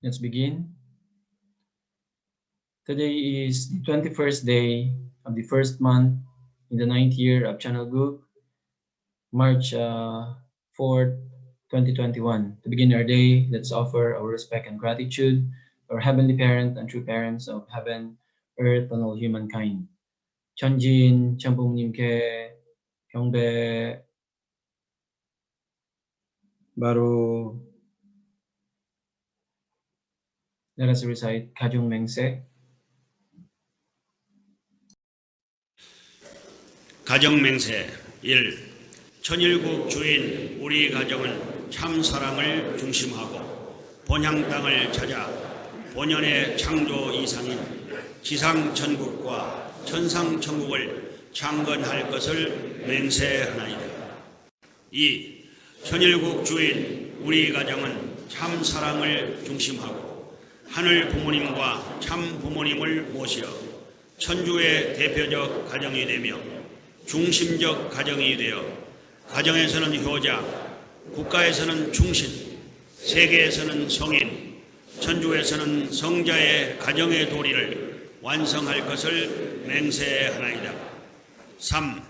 Let's begin. Today is the 21st day of the first month in the 9th year of Channel Group, March 4th, 2021. To begin our day, let's offer our respect and gratitude to our Heavenly Parent and true parents of heaven, earth, and all humankind. 천진 참부님께 경배. 바로 let us recite 가정 맹세. 가정 맹세 1. 천일국 주인 우리 가정은 참 사랑을 중심하고 본향 땅을 찾아 본연의 창조 이상인 지상 천국과 천상 천국을 창건할 것을 맹세하나이다. 2. 천일국 주인 우리 가정은 참 사랑을 중심하고 하늘 부모님과 참 부모님을 모시어 천주의 대표적 가정이 되며 중심적 가정이 되어 가정에서는 효자, 국가에서는 충신, 세계에서는 성인, 천주에서는 성자의 가정의 도리를 완성할 것을 맹세하나이다. 3.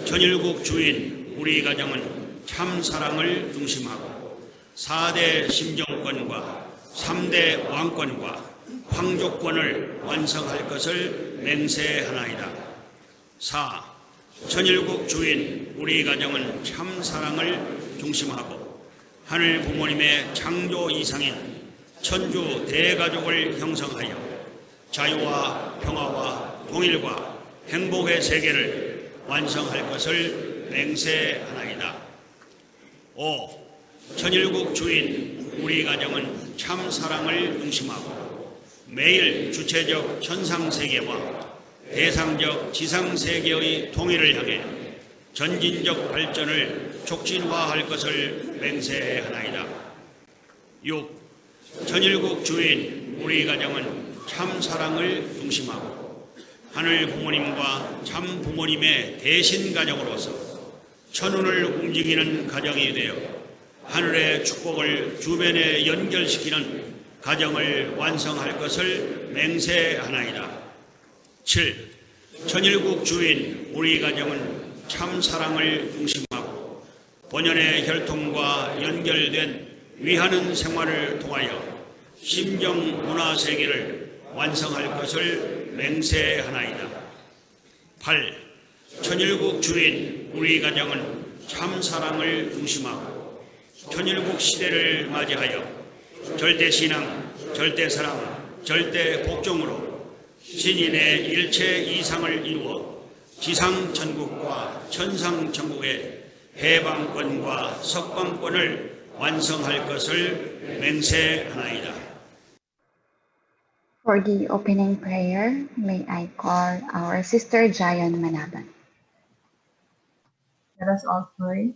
천일국 주인 우리 가정은 참 사랑을 중심하고 4대 심정권과 3대 왕권과 황족권을 완성할 것을 맹세하나이다. 4. 천일국 주인 우리 가정은 참 사랑을 중심하고 하늘 부모님의 창조 이상인 천주 대가족을 형성하여 자유와 평화와 통일과 행복의 세계를 완성할 것을 맹세하나이다. 5. 천일국 주인 우리 가정은 참 사랑을 중심하고 매일 주체적 현상세계와 대상적 지상세계의 통일을 향해 전진적 발전을 촉진화할 것을 맹세하나이다. 6. 천일국 주인 우리 가정은 참 사랑을 중심하고 하늘 부모님과 참 부모님의 대신 가정으로서 천운을 움직이는 가정이 되어 하늘의 축복을 주변에 연결시키는 가정을 완성할 것을 맹세하나이다. 7. 천일국 주인 우리 가정은 참 사랑을 중심하고 본연의 혈통과 연결된 위하는 생활을 통하여 심정 문화 세계를 완성할 것을 맹세하나이다. 8. 천일국 주인 우리 가정은 참 사랑을 중심하고 천일국 시대를 맞이하여 절대신앙, 절대사랑, 절대복종으로 신인의 일체 이상을 이루어 지상천국과 천상천국의 해방권과 석방권을 완성할 것을 맹세하나이다. For the opening prayer, may I call our Sister Jayon Manaban. Let us all pray.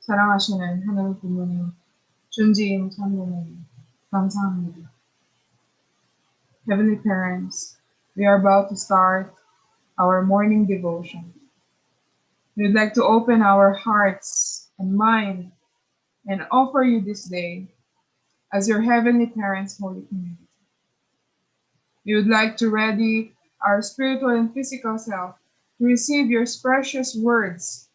사랑하시는 하나님 부모님, 존귀인 참모님, 감사합니다. Heavenly Parents, we are about to start our morning devotion. We would like to open our hearts and mind and offer you this day as your Heavenly Parents' Holy Community. We would like to ready our spiritual and physical self to receive your precious words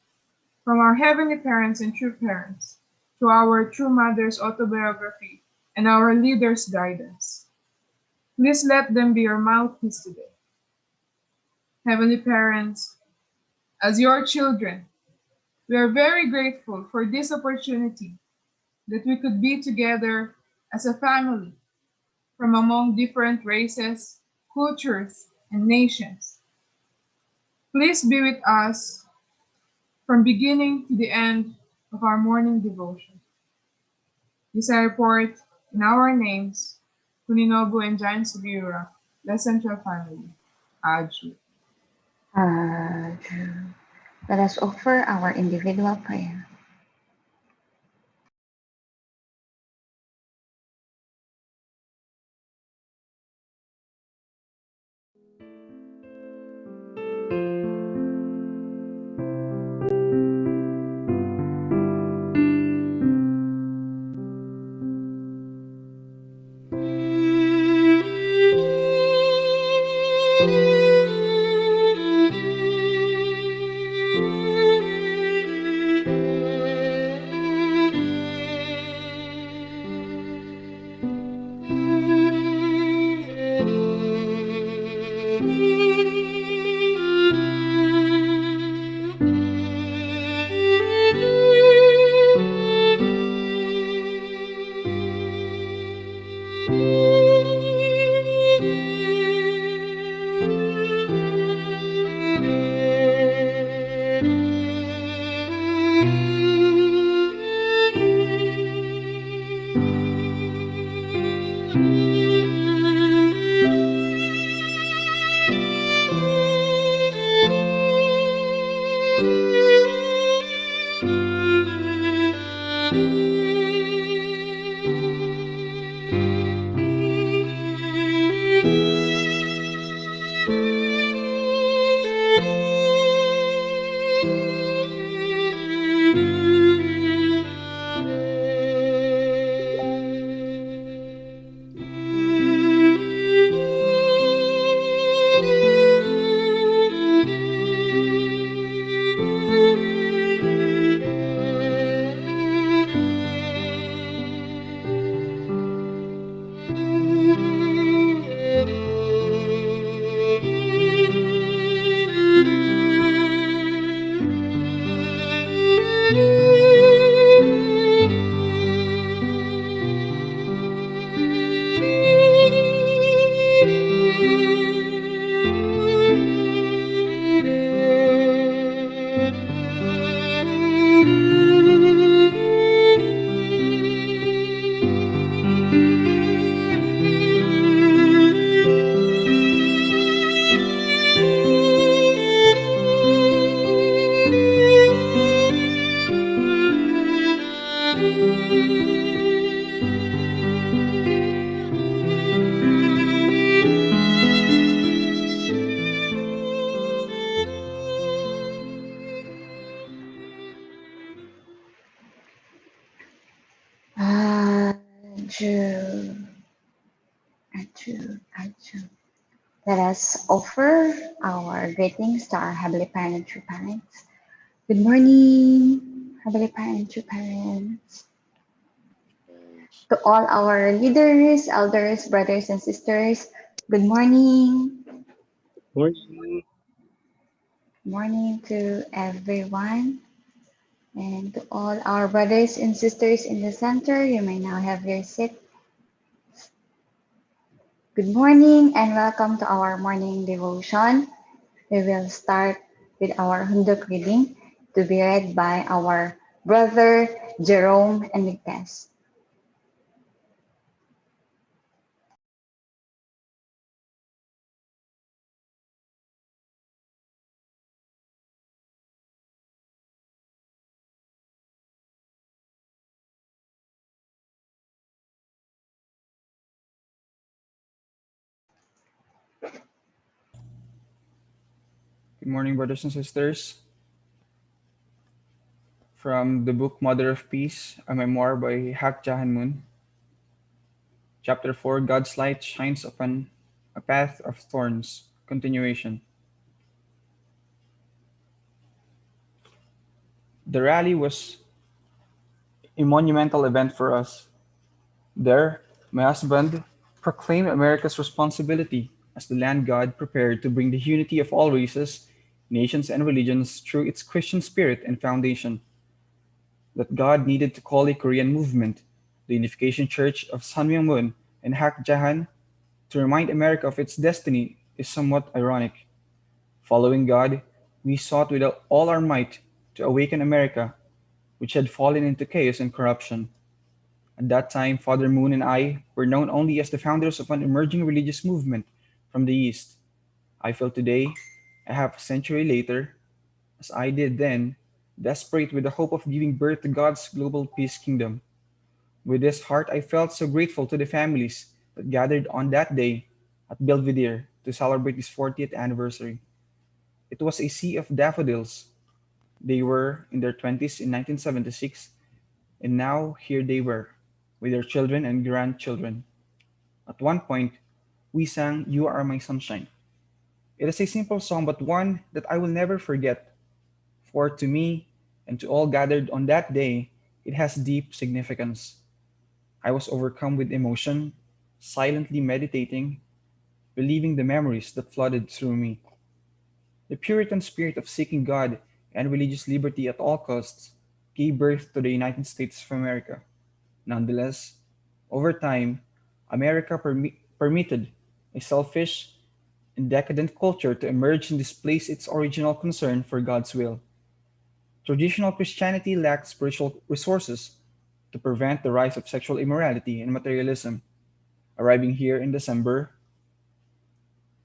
from our Heavenly Parents and true parents, to our true mother's autobiography and our leaders' guidance. Please let them be your mouthpiece today. Heavenly Parents, as your children, we are very grateful for this opportunity that we could be together as a family from among different races, cultures, and nations. Please be with us from beginning to the end of our morning devotion. This I report in our names, Kuninobu and Giant Sugiura, the Central Family. Aju. Let us offer our individual prayer. Achoo, achoo, achoo. Let us offer our greetings to our Heavenly Parent and True Parents. Good morning, Heavenly Parent and True Parents. To all our leaders, elders, brothers, and sisters, good morning. Morning. Good morning to everyone. And to all our brothers and sisters in the center, you may now have your seat. Good morning and welcome to our morning devotion. We will start with our Hundok reading to be read by our brother Jerome Enriquez. Good morning, brothers and sisters. From the book Mother of Peace, a memoir by Hak Jahan Moon. Chapter 4, God's light shines upon a path of thorns. Continuation. The rally was a monumental event for us. There, my husband proclaimed America's responsibility as the land God prepared to bring the unity of all races, nations, and religions through its Christian spirit and foundation. That God needed to call a Korean movement, the Unification Church of Sun Myung-moon and Hak Jahan, to remind America of its destiny is somewhat ironic. Following God, we sought with all our might to awaken America, which had fallen into chaos and corruption. At that time, Father Moon and I were known only as the founders of an emerging religious movement from the East. I feel today, a half a century later, as I did then, desperate with the hope of giving birth to God's global peace kingdom. With this heart, I felt so grateful to the families that gathered on that day at Belvedere to celebrate his 40th anniversary. It was a sea of daffodils. They were in their 20s in 1976, and now here they were, with their children and grandchildren. At one point, we sang You Are My Sunshine. It is a simple song, but one that I will never forget, for to me and to all gathered on that day, it has deep significance. I was overcome with emotion, silently meditating, reliving the memories that flooded through me. The Puritan spirit of seeking God and religious liberty at all costs gave birth to the United States of America. Nonetheless, over time, America permitted a selfish and decadent culture to emerge and displace its original concern for God's will. Traditional Christianity lacked spiritual resources to prevent the rise of sexual immorality and materialism. Arriving here in December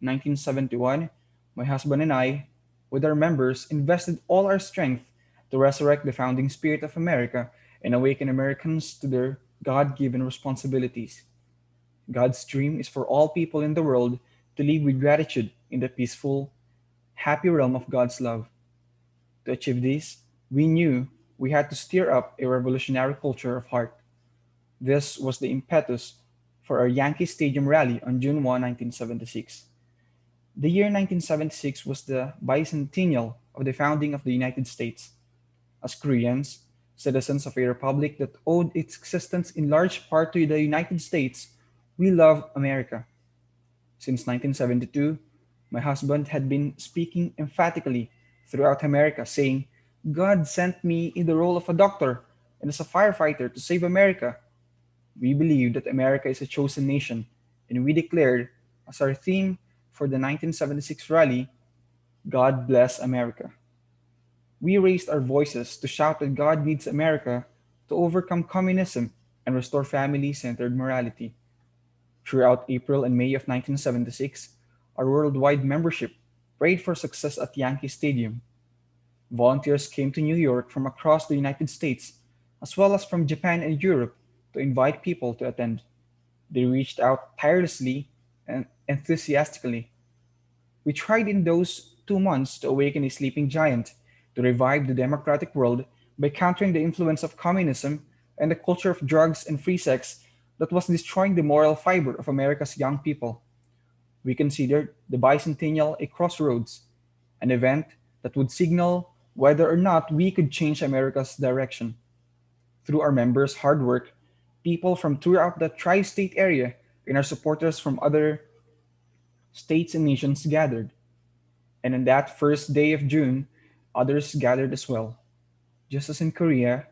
1971, my husband and I, with our members, invested all our strength to resurrect the founding spirit of America and awaken Americans to their God given responsibilities. God's dream is for all people in the world to live with gratitude in the peaceful, happy realm of God's love. To achieve this, we knew we had to stir up a revolutionary culture of heart. This was the impetus for our Yankee Stadium rally on June 1, 1976. The year 1976 was the bicentennial of the founding of the United States. As Koreans, citizens of a republic that owed its existence in large part to the United States, we love America. Since 1972, my husband had been speaking emphatically throughout America, saying, God sent me in the role of a doctor and as a firefighter to save America. We believe that America is a chosen nation, and we declared, as our theme for the 1976 rally, God bless America. We raised our voices to shout that God needs America to overcome communism and restore family centered morality. Throughout April and May of 1976, our worldwide membership prayed for success at Yankee Stadium. Volunteers came to New York from across the United States as well as from Japan and Europe, to invite people to attend. They reached out tirelessly and enthusiastically. We tried in those 2 months to awaken a sleeping giant, to revive the democratic world by countering the influence of communism and the culture of drugs and free sex that was destroying the moral fiber of America's young people. We considered the bicentennial a crossroads, an event that would signal whether or not we could change America's direction. Through our members' hard work, people from throughout the tri state area and our supporters from other states and nations gathered. And on that first day of June, others gathered as well. Just as in Korea,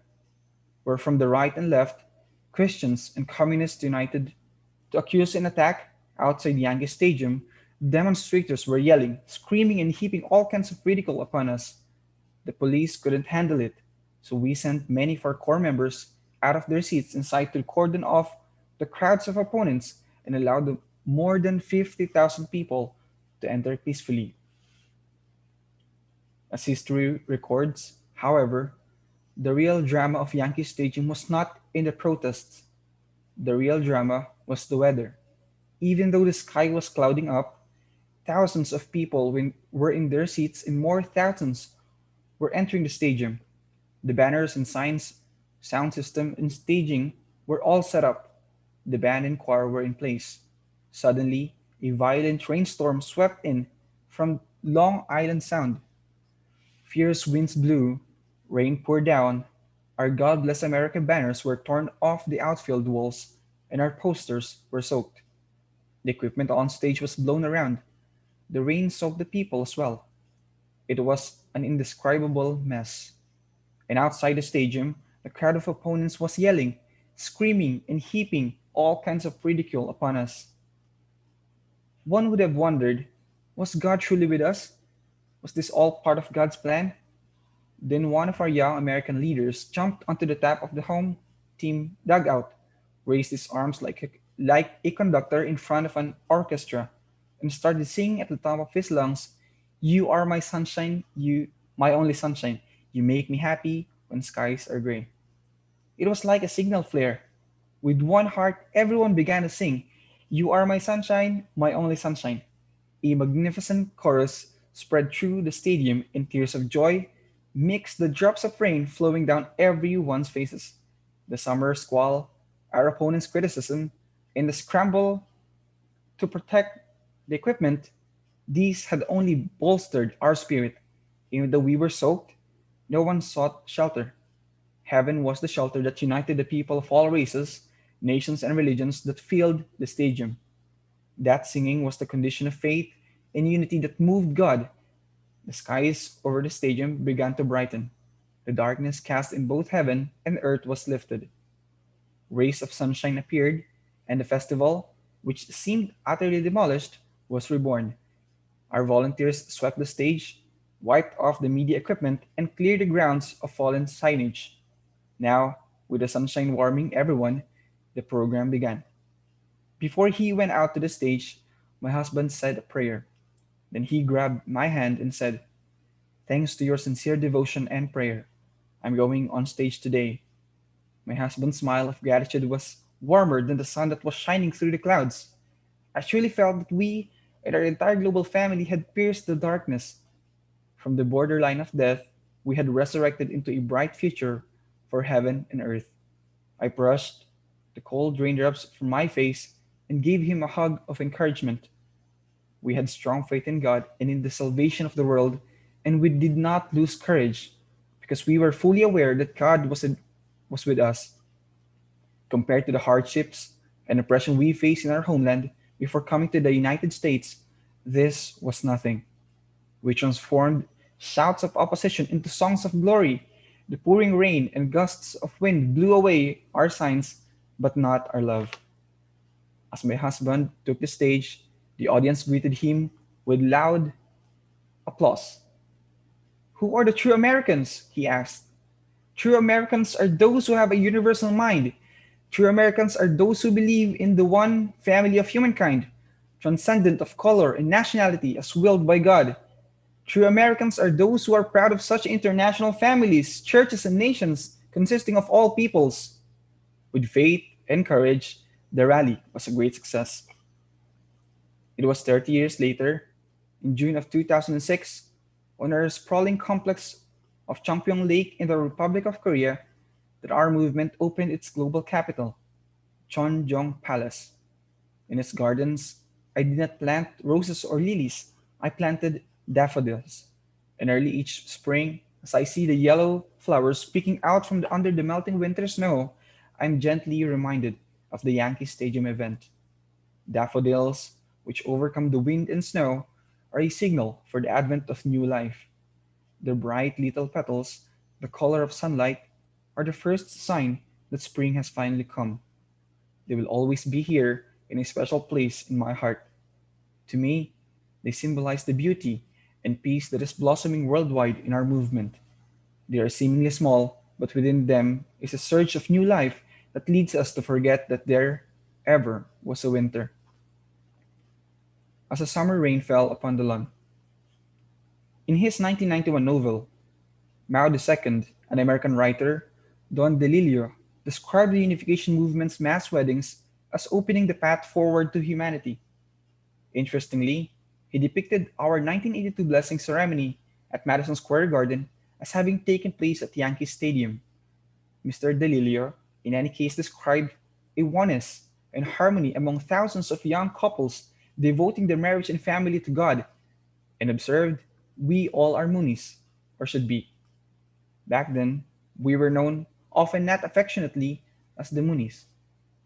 where from the right and left, Christians and communists united to accuse an attack outside Yankee Stadium, demonstrators were yelling, screaming, and heaping all kinds of ridicule upon us. The police couldn't handle it, so we sent many of our core members out of their seats inside to cordon off the crowds of opponents and allowed the more than 50,000 people to enter peacefully. As history records, however, the real drama of Yankee Stadium was not in the protests. The real drama was the weather. Even though the sky was clouding up, thousands of people were in their seats and more thousands were entering the stadium. The banners and signs, sound system, and staging were all set up. The band and choir were in place. Suddenly, a violent rainstorm swept in from Long Island Sound. Fierce winds blew, rain poured down, our God Bless America banners were torn off the outfield walls, and our posters were soaked. The equipment on stage was blown around. The rain soaked the people as well. It was an indescribable mess. And outside the stadium, the crowd of opponents was yelling, screaming, and heaping all kinds of ridicule upon us. One would have wondered, was God truly with us? Was this all part of God's plan? Then one of our young American leaders jumped onto the top of the home team dugout, raised his arms like a conductor in front of an orchestra, and started singing at the top of his lungs, "You are my sunshine, you, my only sunshine. You make me happy when skies are gray." It was like a signal flare. With one heart, everyone began to sing, "You are my sunshine, my only sunshine." A magnificent chorus spread through the stadium, and tears of joy mixed the drops of rain flowing down everyone's faces. The summer squall, our opponent's criticism, and the scramble to protect the equipment, these had only bolstered our spirit. Even though we were soaked, no one sought shelter. Heaven was the shelter that united the people of all races, nations, and religions that filled the stadium. That singing was the condition of faith and unity that moved God. The skies over the stadium began to brighten. The darkness cast in both heaven and earth was lifted. Rays of sunshine appeared, and the festival, which seemed utterly demolished, was reborn. Our volunteers swept the stage, wiped off the media equipment, and cleared the grounds of fallen signage. Now, with the sunshine warming everyone, the program began. Before he went out to the stage, my husband said a prayer. Then he grabbed my hand and said, "Thanks to your sincere devotion and prayer, I'm going on stage today." My husband's smile of gratitude was warmer than the sun that was shining through the clouds. I truly felt that we and our entire global family had pierced the darkness. From the borderline of death, we had resurrected into a bright future for heaven and earth. I brushed the cold raindrops from my face and gave him a hug of encouragement. We had strong faith in God and in the salvation of the world, and we did not lose courage because we were fully aware that God was with us. Compared to the hardships and oppression we faced in our homeland before coming to the United States, this was nothing. We transformed shouts of opposition into songs of glory. The pouring rain and gusts of wind blew away our signs, but not our love. As my husband took the stage, the audience greeted him with loud applause. "Who are the true Americans?" he asked. "True Americans are those who have a universal mind. True Americans are those who believe in the one family of humankind, transcendent of color and nationality as willed by God. True Americans are those who are proud of such international families, churches, and nations consisting of all peoples. With faith and courage, the rally was a great success. It was 30 years later, in June of 2006, on our sprawling complex of Champyong Lake in the Republic of Korea, that our movement opened its global capital, Chonjong Palace. In its gardens, I did not plant roses or lilies, I planted daffodils. And early each spring, as I see the yellow flowers peeking out from under the melting winter snow, I am gently reminded of the Yankee Stadium event. Daffodils, which overcome the wind and snow, are a signal for the advent of new life. Their bright little petals, the color of sunlight, are the first sign that spring has finally come. They will always be here in a special place in my heart. To me, they symbolize the beauty and peace that is blossoming worldwide in our movement. They are seemingly small, but within them is a surge of new life that leads us to forget that there ever was a winter. As a summer rain fell upon the lawn. In his 1991 novel, Mao II, an American writer, Don DeLillo, described the unification movement's mass weddings as opening the path forward to humanity. Interestingly, he depicted our 1982 blessing ceremony at Madison Square Garden as having taken place at Yankee Stadium. Mr. DeLillo, in any case, described a oneness and harmony among thousands of young couples devoting their marriage and family to God, and observed, "We all are Moonies, or should be." Back then, we were known, often not affectionately, as the Moonies.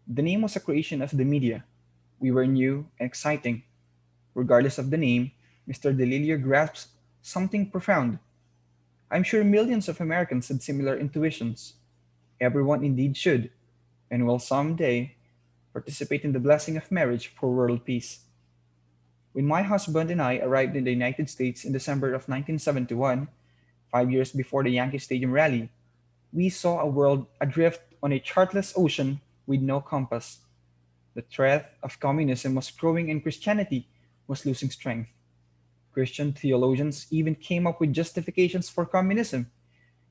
The name was a creation of the media. We were new and exciting. Regardless of the name, Mr. DeLillo grasps something profound. I'm sure millions of Americans had similar intuitions. Everyone indeed should, and will someday, participate in the blessing of marriage for world peace. When my husband and I arrived in the United States in December of 1971, 5 years before the Yankee Stadium rally, we saw a world adrift on a chartless ocean with no compass. The threat of communism was growing and Christianity was losing strength. Christian theologians even came up with justifications for communism.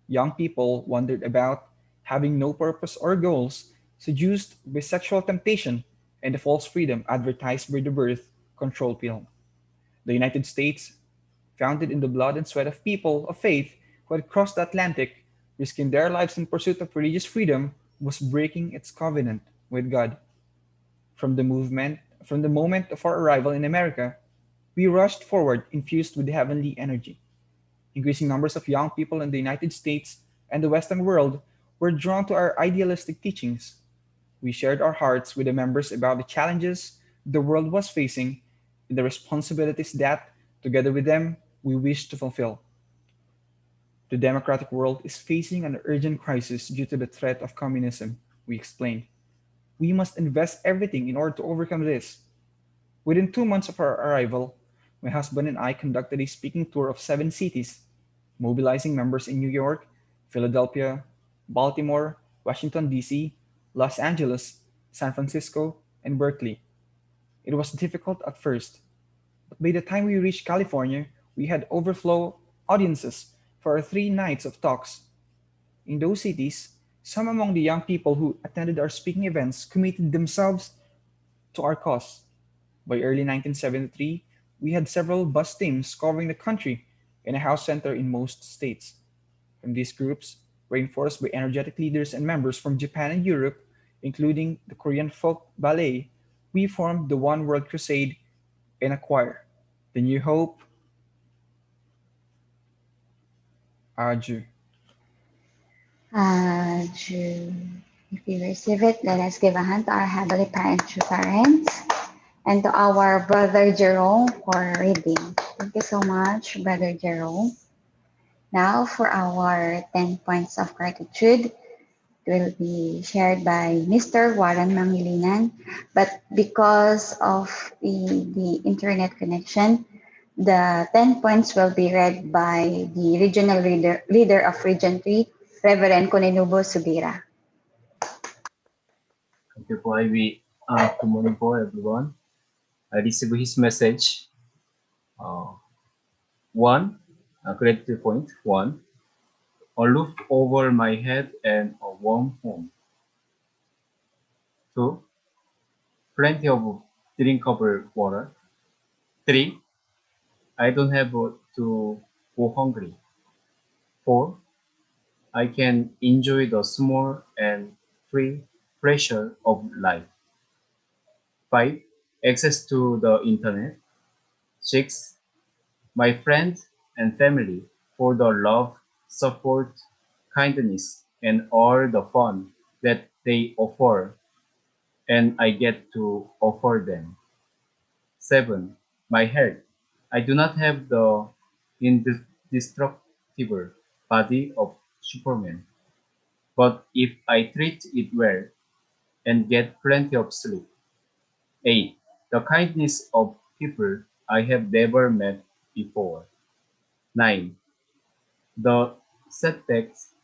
Young people wandered about, having no purpose or goals, seduced by sexual temptation and the false freedom advertised by the birth control pill. The United States, founded in the blood and sweat of people of faith who had crossed the Atlantic, risking their lives in pursuit of religious freedom, was breaking its covenant with God. From the moment of our arrival in America, we rushed forward infused with heavenly energy. Increasing numbers of young people in the United States and the Western world were drawn to our idealistic teachings. We shared our hearts with the members about the challenges the world was facing and the responsibilities that, together with them, we wished to fulfill. The democratic world is facing an urgent crisis due to the threat of communism, we explained. We must invest everything in order to overcome this. Within 2 months of our arrival, my husband and I conducted a speaking tour of 7 cities, mobilizing members in New York, Philadelphia, Baltimore, Washington, D.C., Los Angeles, San Francisco, and Berkeley. It was difficult at first, but by the time we reached California, we had overflow audiences for our 3 nights of talks. In those cities, some among the young people who attended our speaking events committed themselves to our cause. By early 1973, we had several bus teams covering the country and a house center in most states. From these groups, reinforced by energetic leaders and members from Japan and Europe, including the Korean folk ballet, we formed the One World Crusade and a choir, the New Hope. Adieu. If we receive it, let us give a hand to our Heavenly Parents and to our Brother Jerome for reading. Thank you so much, Brother Jerome. Now for our 10 points of gratitude, it will be shared by Mr. Warren Mangilinan, but because of the internet connection, the 10 points will be read by the regional leader of Region 3, Reverend Koninubo Subira. Thank you po, Ivy. Good morning po, everyone. I received his message. One, gratitude point, one. a roof over my head and a warm home. 2. Plenty of drinkable water. 3. I don't have to go hungry. 4. I can enjoy the small and free pleasure of life. 5. Access to the internet. 6. My friends and family for the love, support, kindness, and all the fun that they offer and I get to offer them. 7. My health. I do not have the indestructible body of Superman, but if I treat it well and get plenty of sleep. 8. The kindness of people I have never met before. 9. The setbacks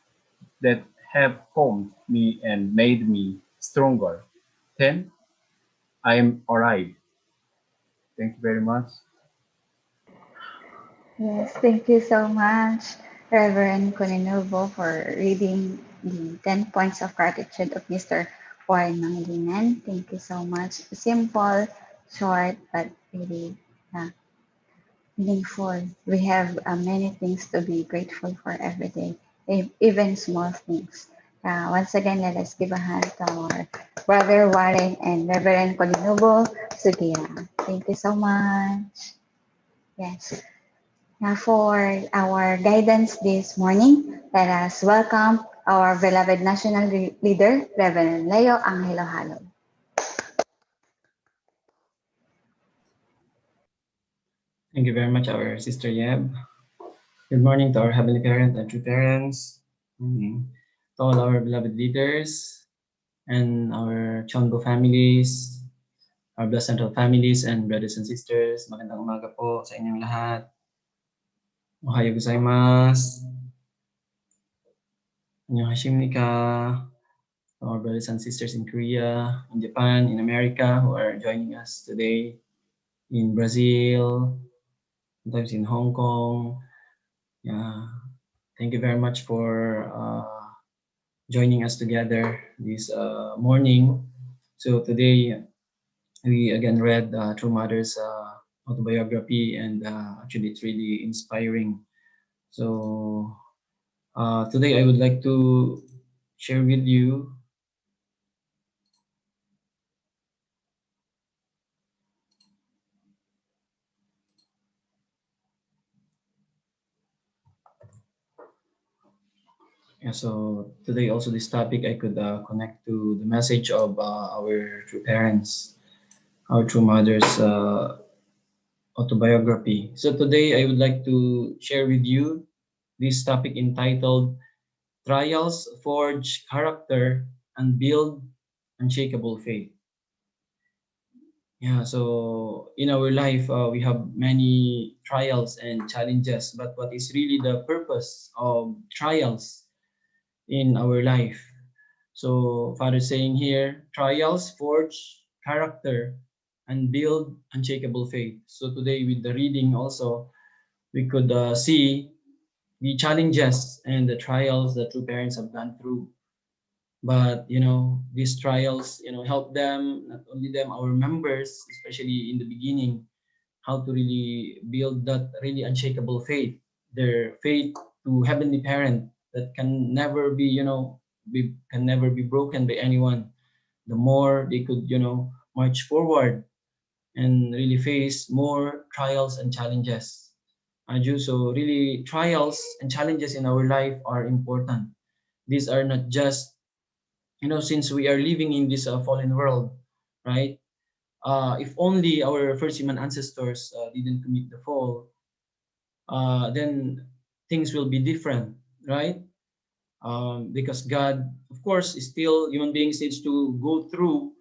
that have formed me and made me stronger. 10. I am alive. Thank you very much. Yes, thank you so much, Reverend Coninovo, for reading the 10 points of gratitude of Mr. Warren Mangilinan. Thank you so much. Simple, short, but really meaningful. We have many things to be grateful for every day, even small things. Once again, let us give a hand to our Brother Warren and Reverend Colinobo Sugira. Thank you so much. Yes. Now for our guidance this morning, let us welcome our beloved national leader, Reverend Leo Angelo Halo. Thank you very much, our Sister Yeb. Good morning to our Heavenly Parent and true parents, to all our beloved leaders, and our Chongo families, our Blessed Central families, and brothers and sisters. Magandang umaga po sa inyong lahat. Ohayo gozaimasu. Annyeonghaseyo, our brothers and sisters in Korea, in Japan, in America, who are joining us today, in Brazil, sometimes in Hong Kong. Yeah, thank you very much for joining us together this morning. So today we again read True Mother's autobiography, and actually it's really inspiring. So today I would like to share with you so today also this topic I could connect to the message of our true parents, our true mothers autobiography. So today I would like to share with you this topic entitled Trials Forge Character and Build Unshakable Faith. Yeah, so in our life, we have many trials and challenges, but what is really the purpose of trials in our life? So, Father saying here, trials forge character and build unshakable faith. So, today with the reading also, we could see the challenges and the trials that true parents have gone through. But these trials help them, not only them, our members, especially in the beginning, how to really build that really unshakable faith, their faith to heavenly parent that can never be can never be broken by anyone. The more they could march forward and really face more trials and challenges. So really trials and challenges in our life are important. These are not just since we are living in this fallen world, right? If only our first human ancestors didn't commit the fall, then things will be different, right? Because God, of course, is still human beings needs to go through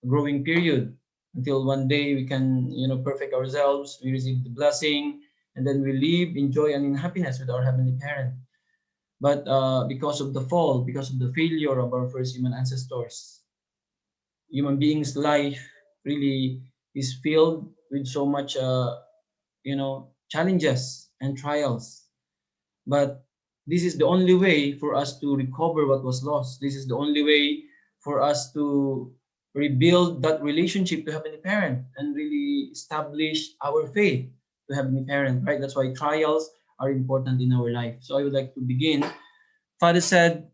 a growing period until one day we can, perfect ourselves, we receive the blessing, and then we live in joy and in happiness with our heavenly parent. But because of the fall, because of the failure of our first human ancestors, human beings' life really is filled with so much, challenges and trials. But This is the only way for us to recover what was lost. This is the only way for us to rebuild that relationship to Heavenly Parent and really establish our faith to Heavenly Parent, right? That's why trials are important in our life. So I would like to begin. Father said,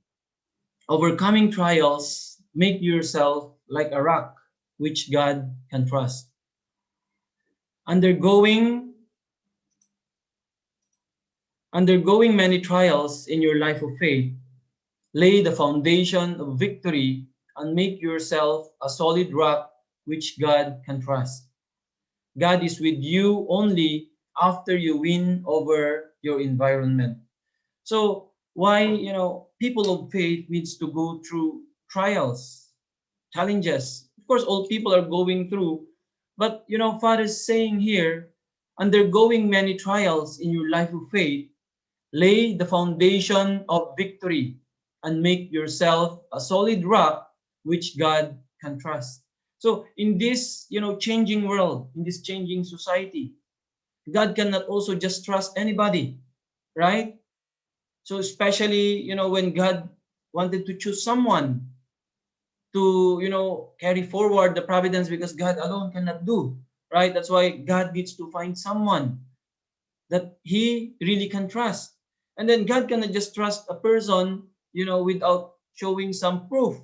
overcoming trials, make yourself like a rock which God can trust. Undergoing many trials in your life of faith, lay the foundation of victory and make yourself a solid rock which God can trust. God is with you only after you win over your environment. So why, people of faith needs to go through trials, challenges. Of course, all people are going through, but Father is saying here, undergoing many trials in your life of faith, lay the foundation of victory and make yourself a solid rock which God can trust. So in this, changing world, in this changing society, God cannot also just trust anybody, right? So especially, when God wanted to choose someone to, carry forward the providence, because God alone cannot do, right? That's why God needs to find someone that he really can trust. And then God cannot just trust a person, without showing some proof.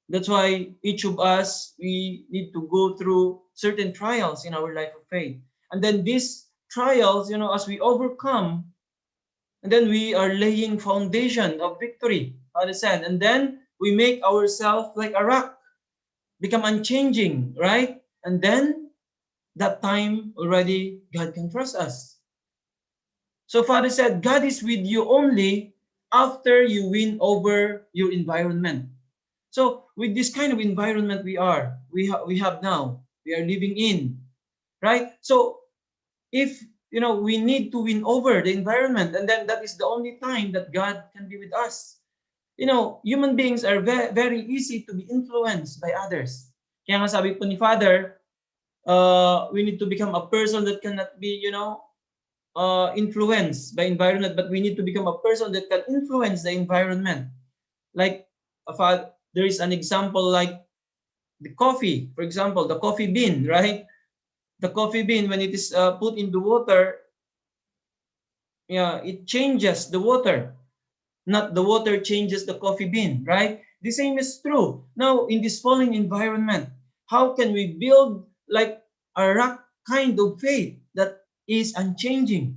That's why each of us, we need to go through certain trials in our life of faith. And then these trials, as we overcome, and then we are laying foundation of victory, Father said. And then we make ourselves like a rock, become unchanging, right? And then that time already, God can trust us. So Father said, God is with you only after you win over your environment. So with this kind of environment we have now, we are living in, right? So if we need to win over the environment, and then that is the only time that God can be with us. Human beings are very easy to be influenced by others. Kaya nga sabi po ni Father, we need to become a person that cannot be, influenced by environment, but we need to become a person that can influence the environment. Like, there is an example like the coffee, for example, the coffee bean, right? The coffee bean, when it is put in the water, yeah, it changes the water, not the water changes the coffee bean, right? The same is true. Now, in this fallen environment, how can we build like a rock kind of faith that is unchanging?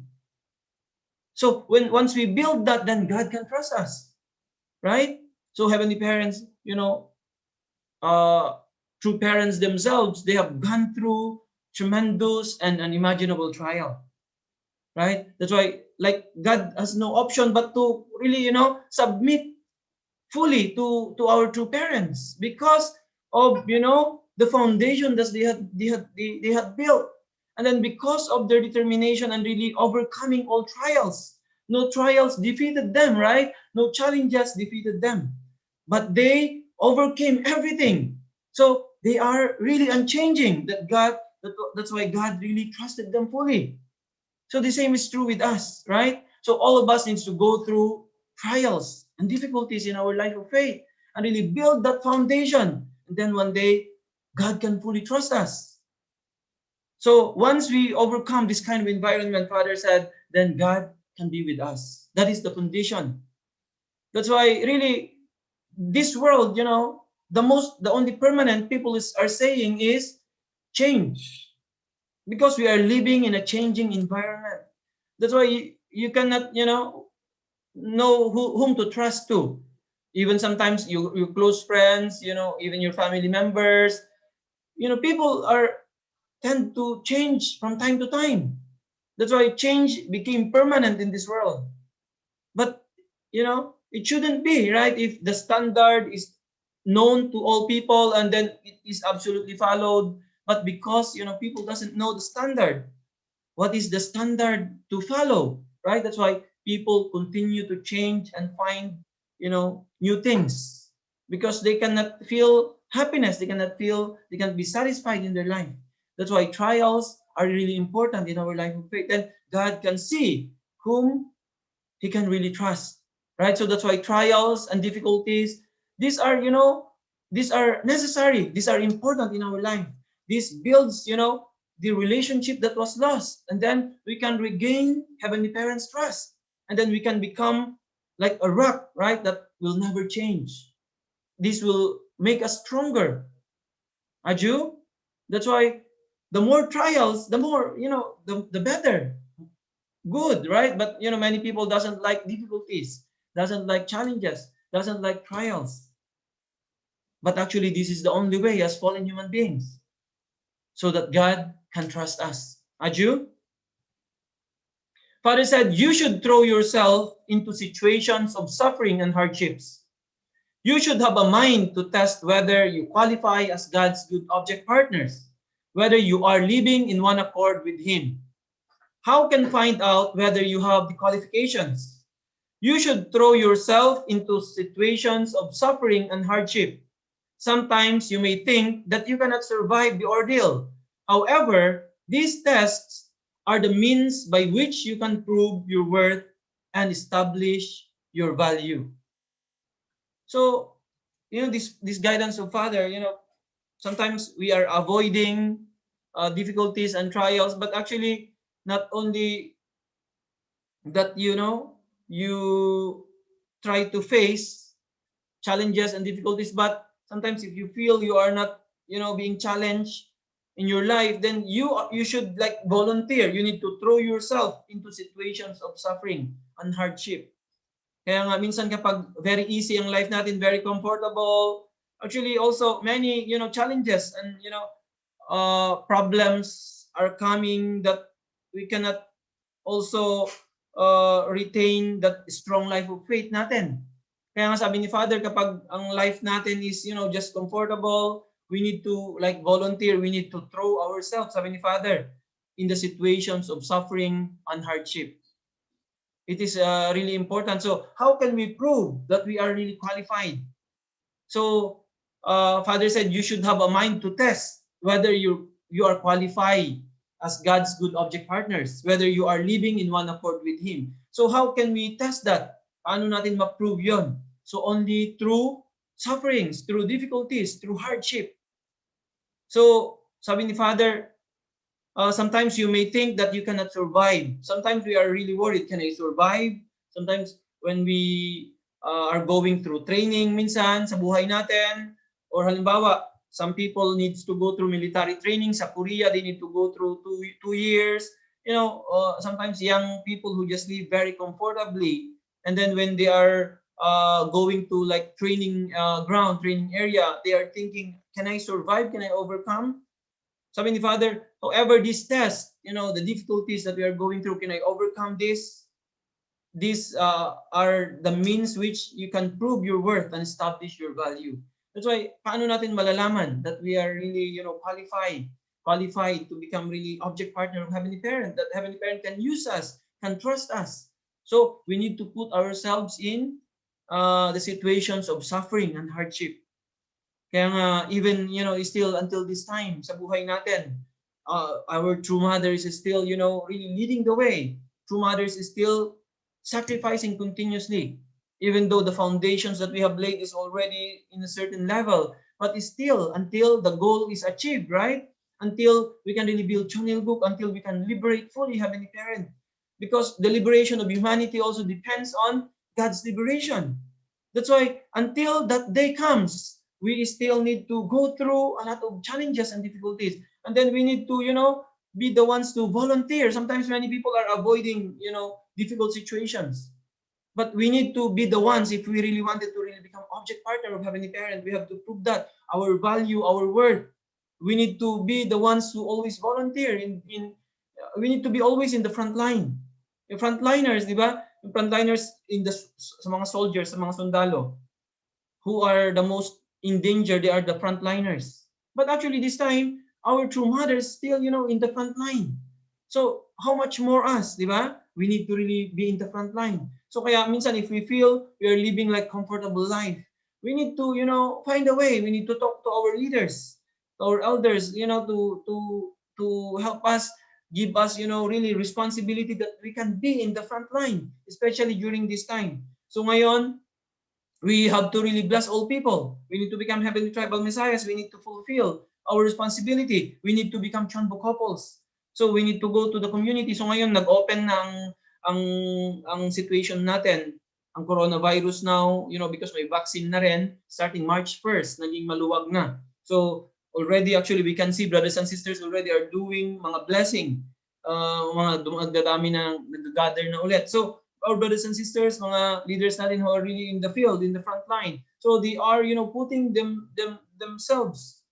So once we build that, then God can trust us, right? So Heavenly Parents, true parents themselves, they have gone through tremendous and unimaginable trial, right? That's why, like, God has no option but to really, submit fully to our true parents because of, the foundation that they had built. And then because of their determination and really overcoming all trials, no trials defeated them, right? No challenges defeated them, but they overcame everything. So they are really unchanging. That's why God really trusted them fully. So the same is true with us, right? So all of us needs to go through trials and difficulties in our life of faith and really build that foundation. And then one day, God can fully trust us. So once we overcome this kind of environment, Father said, then God can be with us. That is the condition. That's why really this world, the only permanent people are saying is change, because we are living in a changing environment. That's why you cannot, know whom to trust to. Even sometimes your close friends, even your family members, people tend to change from time to time. That's why change became permanent in this world. But, it shouldn't be, right? If the standard is known to all people and then it is absolutely followed, but because, people doesn't know the standard, what is the standard to follow, right? That's why people continue to change and find, new things, because they cannot feel happiness, they cannot be satisfied in their life. That's why trials are really important in our life of faith. And God can see whom he can really trust, right? So that's why trials and difficulties, these are, these are necessary. These are important in our life. This builds, the relationship that was lost. And then we can regain Heavenly Parents' trust. And then we can become like a rock, right? That will never change. This will make us stronger. Aju? That's why the more trials, the more, the better. Good, right? But, many people doesn't like difficulties, doesn't like challenges, doesn't like trials. But actually, this is the only way as fallen human beings, so that God can trust us. Aju? Father said, you should throw yourself into situations of suffering and hardships. You should have a mind to test whether you qualify as God's good object partners, whether you are living in one accord with Him. How can find out whether you have the qualifications? You should throw yourself into situations of suffering and hardship. Sometimes you may think that you cannot survive the ordeal. However, these tests are the means by which you can prove your worth and establish your value. So, this guidance of Father, sometimes we are avoiding difficulties and trials, but actually not only that, you try to face challenges and difficulties, but sometimes if you feel you are not, being challenged in your life, then you should like volunteer. You need to throw yourself into situations of suffering and hardship. Kaya nga minsan kapag very easy ang life natin, very comfortable, actually also many, challenges and, problems are coming that we cannot also retain that strong life of faith natin. Kaya nga sabi ni Father, kapag ang life natin is, just comfortable, we need to like volunteer, we need to throw ourselves, sabi ni Father, in the situations of suffering and hardship. It is really important. So how can we prove that we are really qualified? So Father said you should have a mind to test whether you are qualified as God's good object partners, whether you are living in one accord with Him. So how can we test that? Paano natin ma-prove yon? So only through sufferings, through difficulties, through hardship. So sabi ni Father, sometimes you may think that you cannot survive. Sometimes we are really worried, can I survive? Sometimes when we are going through training minsan sa buhay natin, or halimbawa, some people needs to go through military training. Sa Korea, they need to go through two years. Sometimes young people who just live very comfortably, and then when they are going to like training ground, training area, they are thinking, can I survive? Can I overcome? Sabi ni Father, however, this test, the difficulties that we are going through, can I overcome this? These are the means which you can prove your worth and establish your value. That's why, paano natin malalaman that we are really, qualified to become really object partner of Heavenly Parent, that Heavenly Parent can use us, can trust us. So we need to put ourselves in the situations of suffering and hardship. Kaya nga, even, still until this time sa buhay natin, our true mothers is still, really leading the way. True mothers is still sacrificing continuously, even though the foundations that we have laid is already in a certain level, but it's still until the goal is achieved, right? Until we can really build Chonil Book, until we can liberate fully Heavenly Parent. Because the liberation of humanity also depends on God's liberation. That's why until that day comes, we still need to go through a lot of challenges and difficulties. And then we need to, be the ones to volunteer. Sometimes many people are avoiding, difficult situations. But we need to be the ones, if we really wanted to really become object partner of Heavenly Parent, we have to prove that our value, our worth. We need to be the ones who always volunteer. We need to be always in the front line. Yung frontliners, di ba? Yung frontliners sa mga soldiers, sa mga sundalo, who are the most in danger, they are the frontliners. But actually this time, our true mothers still, in the front line. So how much more us, di ba? We need to really be in the front line. So kaya minsan if we feel we are living like comfortable life, we need to, find a way. We need to talk to our leaders, to our elders, to help us give us, really responsibility that we can be in the front line, especially during this time. So ngayon, we have to really bless all people. We need to become heavenly tribal messiahs. We need to fulfill our responsibility. We need to become Chonbo couples. So we need to go to the community. So ngayon, nag-open na ang situation natin, ang coronavirus now, because may vaccine na rin, starting March 1st, naging maluwag na. So already, actually, we can see brothers and sisters already are doing mga blessing. Mga dumadami na nag-gather na ulit. So our brothers and sisters, mga leaders natin who are really in the field, in the front line. So they are, putting themselves,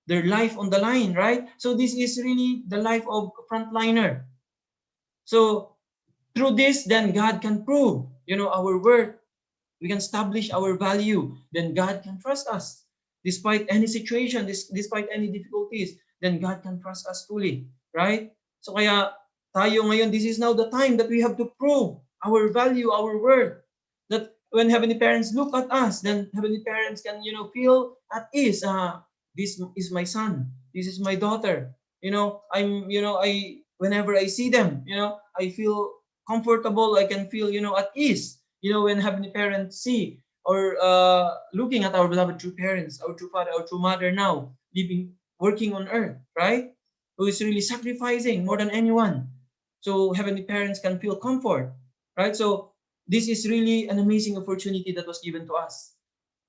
their life on the line, right? So this is really the life of frontliner. So through this, then God can prove, our worth. We can establish our value. Then God can trust us. Despite any situation, despite any difficulties, then God can trust us fully, right? So kaya tayo ngayon, this is now the time that we have to prove our value, our worth. That when Heavenly Parents look at us, then Heavenly Parents can, feel at ease. This is my son. This is my daughter. Whenever I see them, I feel comfortable. I can feel, at ease. When Heavenly Parents see or looking at our beloved true parents, our true father, our true mother now, working on earth, right? Who is really sacrificing more than anyone. So Heavenly Parents can feel comfort, right? So this is really an amazing opportunity that was given to us,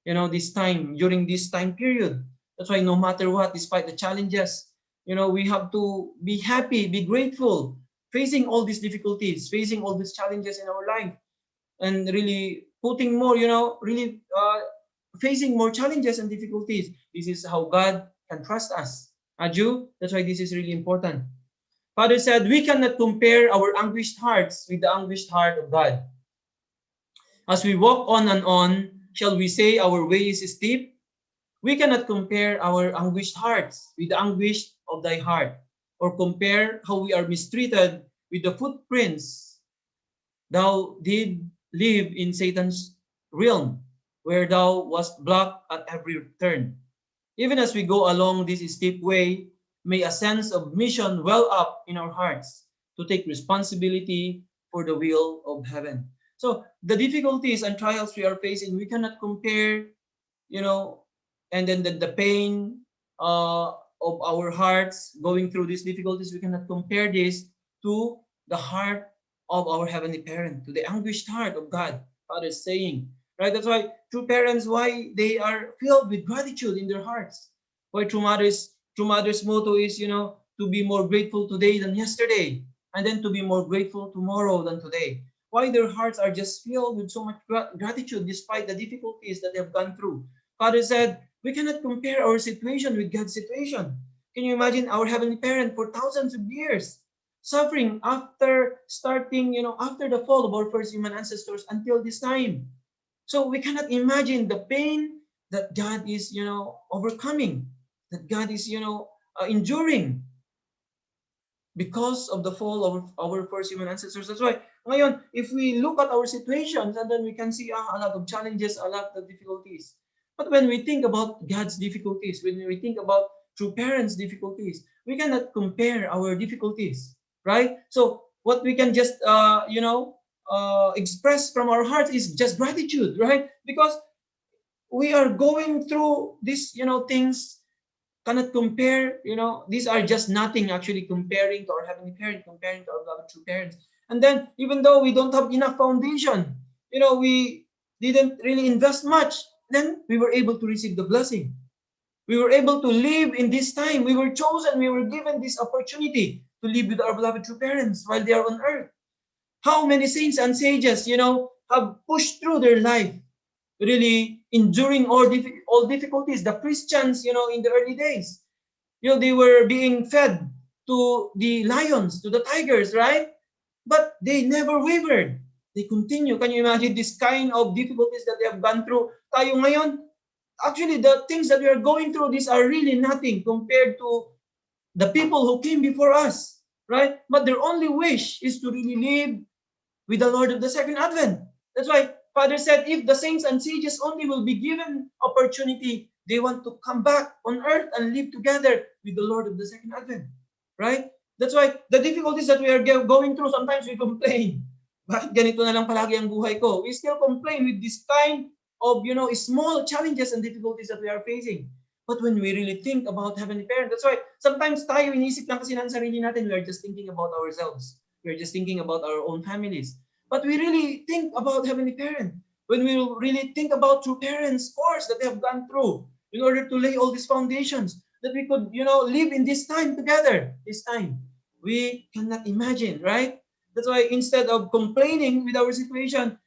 this time, during this time period. That's why no matter what, despite the challenges, we have to be happy, be grateful, facing all these difficulties, facing all these challenges in our life, and really putting more, really facing more challenges and difficulties. This is how God can trust us. Aju, that's why this is really important. Father said, we cannot compare our anguished hearts with the anguished heart of God. As we walk on and on, shall we say our way is steep? We cannot compare our anguished hearts with the anguish of thy heart, or compare how we are mistreated with the footprints thou did live in Satan's realm, where thou wast blocked at every turn. Even as we go along this steep way, may a sense of mission well up in our hearts to take responsibility for the will of heaven. So the difficulties and trials we are facing, we cannot compare, and then the pain of our hearts going through these difficulties, we cannot compare this to the heart of our heavenly parent, to the anguished heart of God. Father is saying, right? That's why true parents, why they are filled with gratitude in their hearts. Why true mother's motto is, to be more grateful today than yesterday, and then to be more grateful tomorrow than today. Why their hearts are just filled with so much gratitude despite the difficulties that they have gone through. Father said, we cannot compare our situation with God's situation. Can you imagine our heavenly parent for thousands of years suffering after starting, after the fall of our first human ancestors until this time? So we cannot imagine the pain that God is, overcoming, that God is, enduring because of the fall of our first human ancestors. That's why, ngayon, if we look at our situations, and then we can see a lot of challenges, a lot of difficulties. But when we think about God's difficulties, when we think about true parents' difficulties, we cannot compare our difficulties, right? So what we can just, express from our hearts is just gratitude, right? Because we are going through these, things cannot compare, these are just nothing actually comparing to our heavenly parent, comparing to our beloved true parents. And then even though we don't have enough foundation, we didn't really invest much, then we were able to receive the blessing. We were able to live in this time. We were chosen, we were given this opportunity to live with our beloved true parents while they are on earth. How many saints and sages, have pushed through their life, really enduring all difficulties. The Christians, in the early days, they were being fed to the lions, to the tigers, right? But they never wavered. They continue. Can you imagine this kind of difficulties that they have gone through? Tayo ngayon, actually, the things that we are going through, these are really nothing compared to the people who came before us, right? But their only wish is to really live with the Lord of the second advent. That's why Father said, if the saints and sages only will be given opportunity, they want to come back on earth and live together with the Lord of the second advent, right? That's why the difficulties that we are going through, sometimes we complain. Bakit ganito na lang palagi ang buhay ko? We still complain with this kind of, small challenges and difficulties that we are facing. But when we really think about Heavenly Parent, that's why sometimes tayo inisip lang kasi ng sarili natin, we are just thinking about ourselves. We are just thinking about our own families. But we really think about Heavenly Parent. When we really think about true parents' course that they have gone through in order to lay all these foundations, that we could, live in this time together, this time. We cannot imagine, right? That's why instead of complaining with our situation,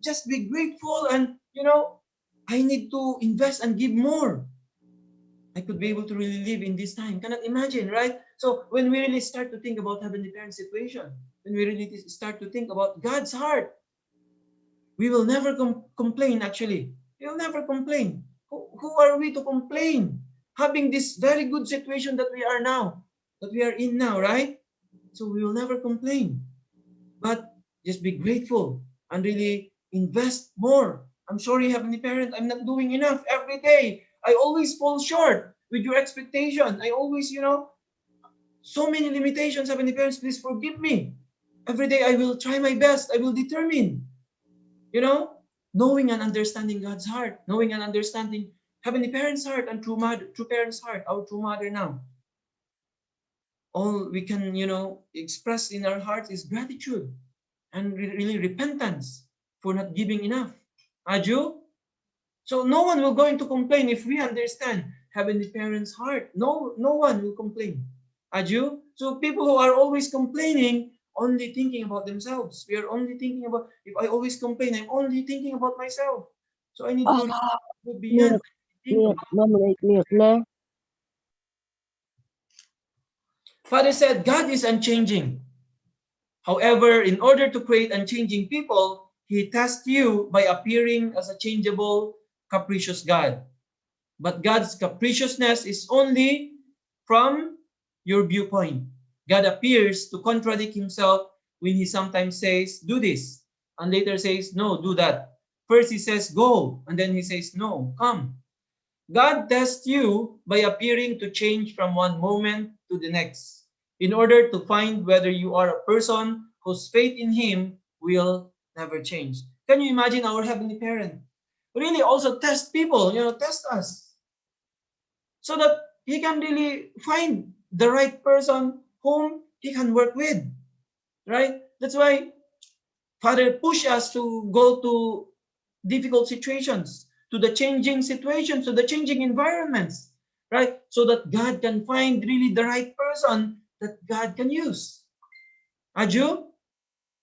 just be grateful and, I need to invest and give more. I could be able to really live in this time. Cannot imagine, right? So when we really start to think about Heavenly Parent situation, when we really start to think about God's heart, we will never complain, actually. We will never complain. Who are we to complain? Having this very good situation that we are in now, right? So we will never complain. But just be grateful and really invest more. I'm sorry, Heavenly Parent, I'm not doing enough every day. I always fall short with your expectation. I always, so many limitations, Heavenly Parents, please forgive me. Every day I will try my best. I will determine, knowing and understanding God's heart, knowing and understanding Heavenly Parents' heart and true parents' heart, our true mother now. All we can, express in our hearts is gratitude and really repentance for not giving enough. Aju? So no one will going to complain if we understand Heavenly Parents' heart. No one will complain. Aju? So people who are always complaining, only thinking about themselves. We are only thinking about, if I always complain, I'm only thinking about myself. So I need to go beyond. Father said, God is unchanging. However, in order to create unchanging people, He tests you by appearing as a changeable, capricious God. But God's capriciousness is only from your viewpoint. God appears to contradict Himself when He sometimes says, do this, and later says, no, do that. First He says, go, and then He says, no, come. God tests you by appearing to change from one moment to the next in order to find whether you are a person whose faith in Him will never change. Can you imagine our Heavenly Parent really also test people, test us so that He can really find the right person whom He can work with, right? That's why Father push us to go to difficult situations, to the changing situations, to the changing environments, right? So that God can find really the right person that God can use. Aju?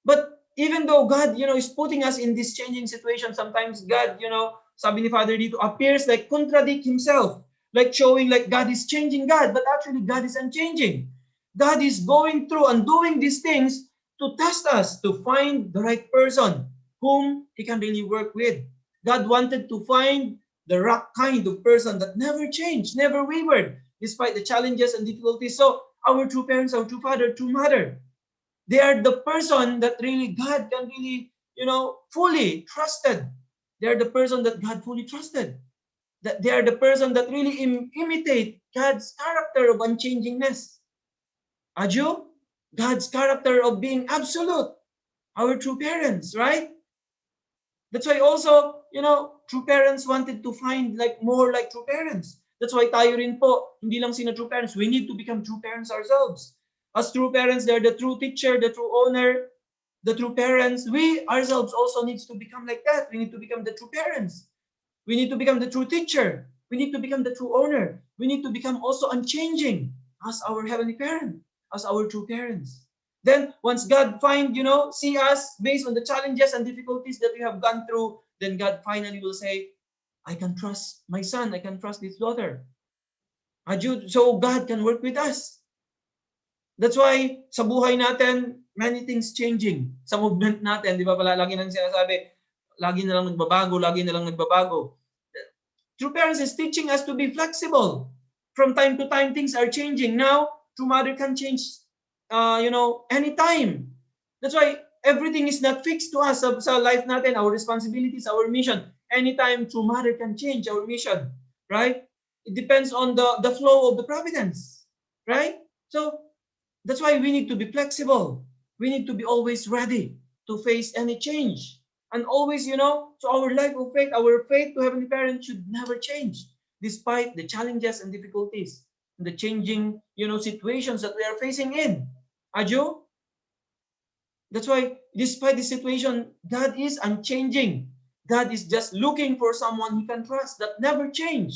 But even though God, is putting us in this changing situation, sometimes God, sabi ni Father dito, appears like contradict Himself, like showing like God is changing God, but actually God is unchanging. God is going through and doing these things to test us, to find the right person whom He can really work with. God wanted to find the rock kind of person that never changed, never wavered, despite the challenges and difficulties. So our true parents, our true father, true mother, they are the person that really God can really, fully trusted. They are the person that God fully trusted. That they are the person that really imitate God's character of unchangingness. Aju? God's character of being absolute. Our true parents, right? That's why also, true parents wanted to find like more like true parents. That's why tayo rin po, hindi lang sina true parents, we need to become true parents ourselves. As true parents, they're the true teacher, the true owner, the true parents. We ourselves also needs to become like that. We need to become the true parents. We need to become the true teacher. We need to become the true owner. We need to become also unchanging as our Heavenly Parent, as our true parents. Then once God find, see us based on the challenges and difficulties that we have gone through, then God finally will say, I can trust my son, I can trust this daughter. So God can work with us. That's why sa buhay natin, many things changing. Sa movement natin, di ba pala, lagi nang sinasabi, lagi na lang nagbabago. True parents is teaching us to be flexible. From time to time, things are changing. Now, true mother can change, anytime. That's why everything is not fixed to us sa life natin, our responsibilities, our mission. Anytime, true mother can change our mission, right? It depends on the flow of the providence, right? So, That's why we need to be flexible. We need to be always ready to face any change. And always, so our life of faith, our faith to Heavenly Parent should never change despite the challenges and difficulties, the changing, situations that we are facing in. Ajo? That's why, despite the situation, God is unchanging. God is just looking for someone He can trust that never change.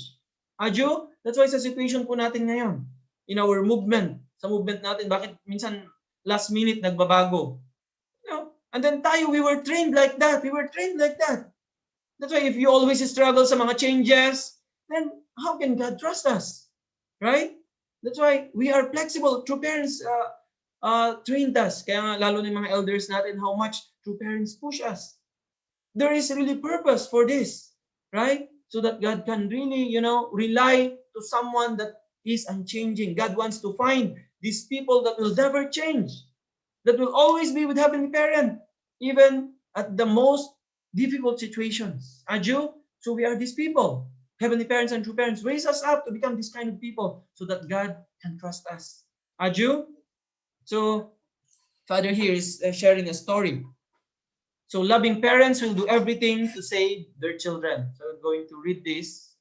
Ajo? That's why sa situation po natin ngayon, in our movement, sa movement natin, bakit minsan last minute nagbabago? And then tayo, we were trained like that. We were trained like that. That's why if you always struggle sa mga changes, then how can God trust us? Right? That's why we are flexible. True parents trained us. Kaya nga, lalo na yung mga elders natin, how much true parents push us. There is really purpose for this. Right? So that God can really, rely to someone that is unchanging. God wants to find these people that will never change, that will always be with Heavenly Parent, even at the most difficult situations. Aju? So we are these people. Heavenly Parents and true parents raise us up to become this kind of people so that God can trust us. Aju? So Father here is sharing a story. So loving parents will do everything to save their children. So I'm going to read this.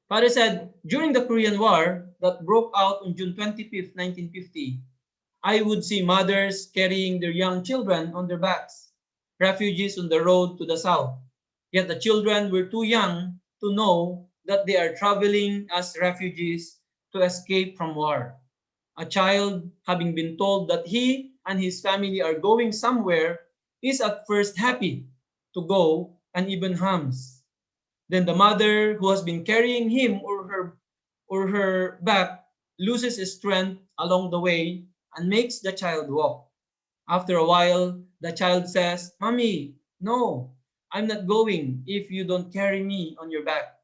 Father said, during the Korean War that broke out on June 25th, 1950, I would see mothers carrying their young children on their backs, refugees on the road to the south. Yet the children were too young to know that they are traveling as refugees to escape from war. A child, having been told that he and his family are going somewhere, is at first happy to go and even hums. Then the mother who has been carrying him or her back loses strength along the way and makes the child walk. After a while, the child says, "Mommy, no, I'm not going if you don't carry me on your back.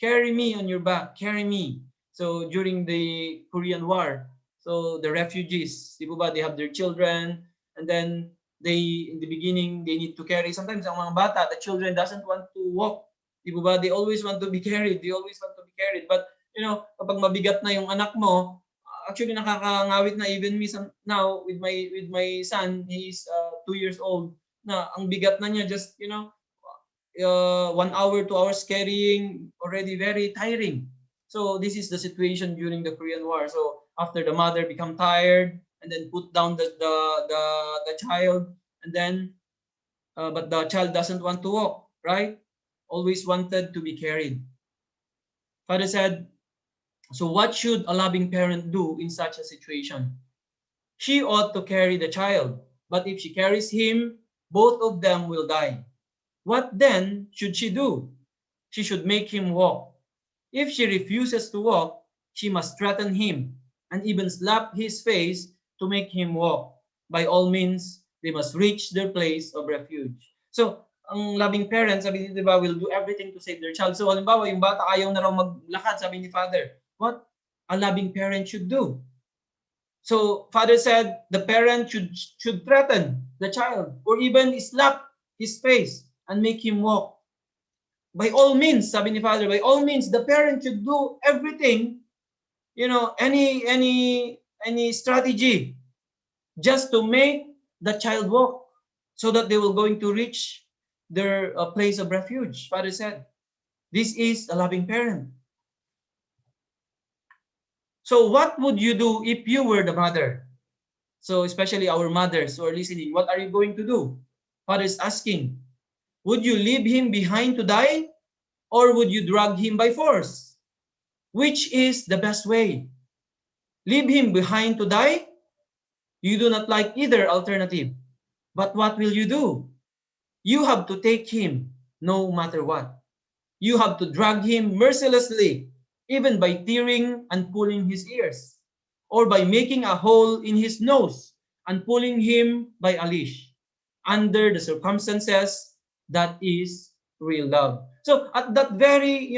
Carry me on your back, carry me." So during the Korean War, so the refugees, di ba, they have their children, and then in the beginning, they need to carry. Sometimes ang mga bata, the children doesn't want to walk. Di ba, they always want to be carried. They always want to be carried. But, kapag mabigat na yung anak mo, actually nakakangawit na even me now with my son, he's 2 years old, na ang bigat na niya, just 1 hour, 2 hours carrying, already very tiring. So this is the situation during the Korean War. So after the mother become tired and then put down the child, and then but the child doesn't want to walk, right? Always wanted to be carried. Father said, so what should a loving parent do in such a situation? She ought to carry the child, but if she carries him, both of them will die. What then should she do? She should make him walk. If she refuses to walk, she must threaten him and even slap his face to make him walk. By all means, they must reach their place of refuge. So, ang loving parents, sabi niyo, diba, will do everything to save their child. So, halimbawa, yung bata ayaw na raw maglakad, sabi ni Father, what a loving parent should do? So, Father said, the parent should threaten the child or even slap his face and make him walk. By all means, sabi ni Father, by all means, the parent should do everything, any strategy just to make the child walk so that they will going to reach their place of refuge. Father said, this is a loving parent. So what would you do if you were the mother? So especially our mothers who are listening, what are you going to do? Father is asking, would you leave him behind to die, or would you drag him by force? Which is the best way? Leave him behind to die? You do not like either alternative. But what will you do? You have to take him no matter what. You have to drag him mercilessly, even by tearing and pulling his ears, or by making a hole in his nose and pulling him by a leash. Under the circumstances, that is real love. So at that very,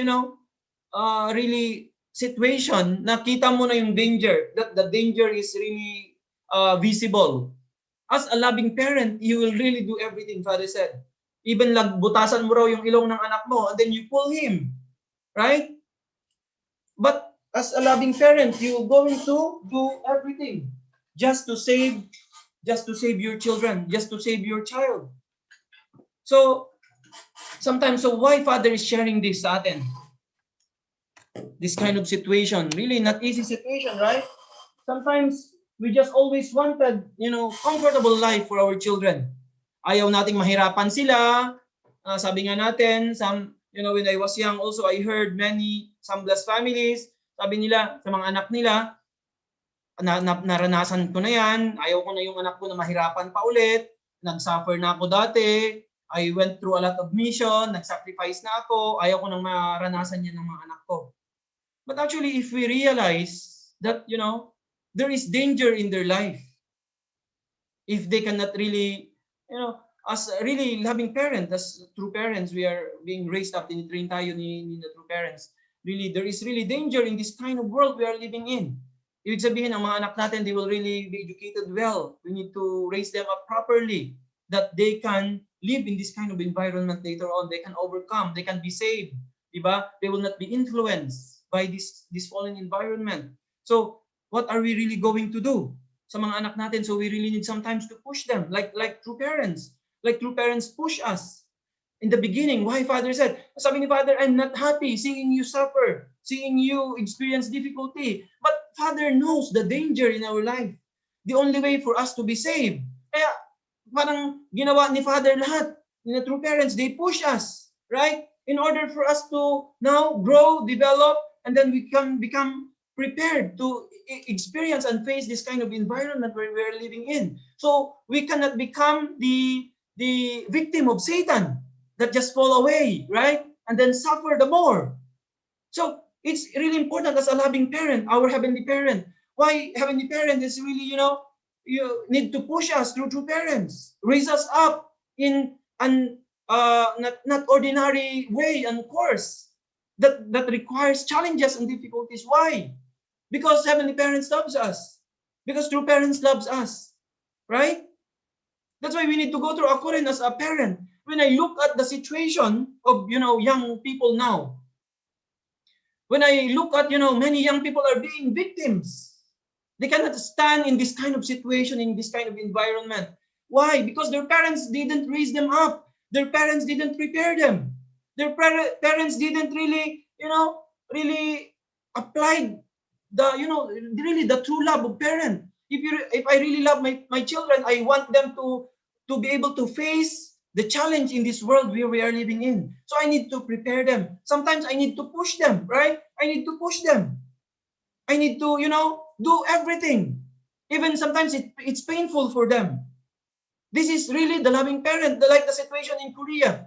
really situation, nakita mo na yung danger, that the danger is really visible. As a loving parent, you will really do everything, Father said. Even butasan mo raw yung ilong ng anak mo, and then you pull him, right? But as a loving parent, you're going to do everything just to save your children, just to save your child. So sometimes, so why Father is sharing this sa atin? This kind of situation, really not easy situation, right? Sometimes we just always wanted, comfortable life for our children. Ayaw nating mahirapan sila. Sabi nga natin, when I was young also, I heard some blessed families, sabi nila sa mga anak nila, naranasan ko na yan, ayaw ko na yung anak ko na mahirapan pa ulit, nag-suffer na ako dati, I went through a lot of mission, nag-sacrifice na ako, ayaw ko nang maranasan yan ng mga anak ko. But actually, if we realize that, there is danger in their life, if they cannot really, as a really loving parent, as true parents, we are being raised up, tinitrain tayo ni the true parents. Really, there is really danger in this kind of world we are living in. Ibig sabihin, ang mga anak natin, they will really be educated well. We need to raise them up properly, that they can live in this kind of environment later on. They can overcome, they can be saved, diba? They will not be influenced by this fallen environment. So, what are we really going to do sa mga anak natin? So, we really need sometimes to push them, like true parents. Like true parents push us. In the beginning, why Father said, sabi ni Father, I'm not happy seeing you suffer, seeing you experience difficulty. But Father knows the danger in our life. The only way for us to be saved. Kaya parang ginawa ni Father lahat. The true parents, they push us, right? In order for us to now grow, develop, and then we can become prepared to experience and face this kind of environment where we are living in. So we cannot become the victim of Satan that just fall away, right? And then suffer the more. So it's really important as a loving parent, our heavenly parent. Why heavenly parent is really, you need to push us through true parents, raise us up in an not ordinary way and course that requires challenges and difficulties. Why? Because heavenly parents loves us. Because true parents loves us, right? That's why we need to go through Akurin as a parent. When I look at the situation of, young people now, when I look at, many young people are being victims. They cannot stand in this kind of situation, in this kind of environment. Why? Because their parents didn't raise them up. Their parents didn't prepare them. Their parents didn't really, really applied really the true love of parent. If I really love my children, I want them to be able to face the challenge in this world where we are living in. So I need to prepare them. Sometimes I need to push them, right? I need to push them. I need to, do everything. Even sometimes it's painful for them. This is really the loving parent, like the situation in Korea.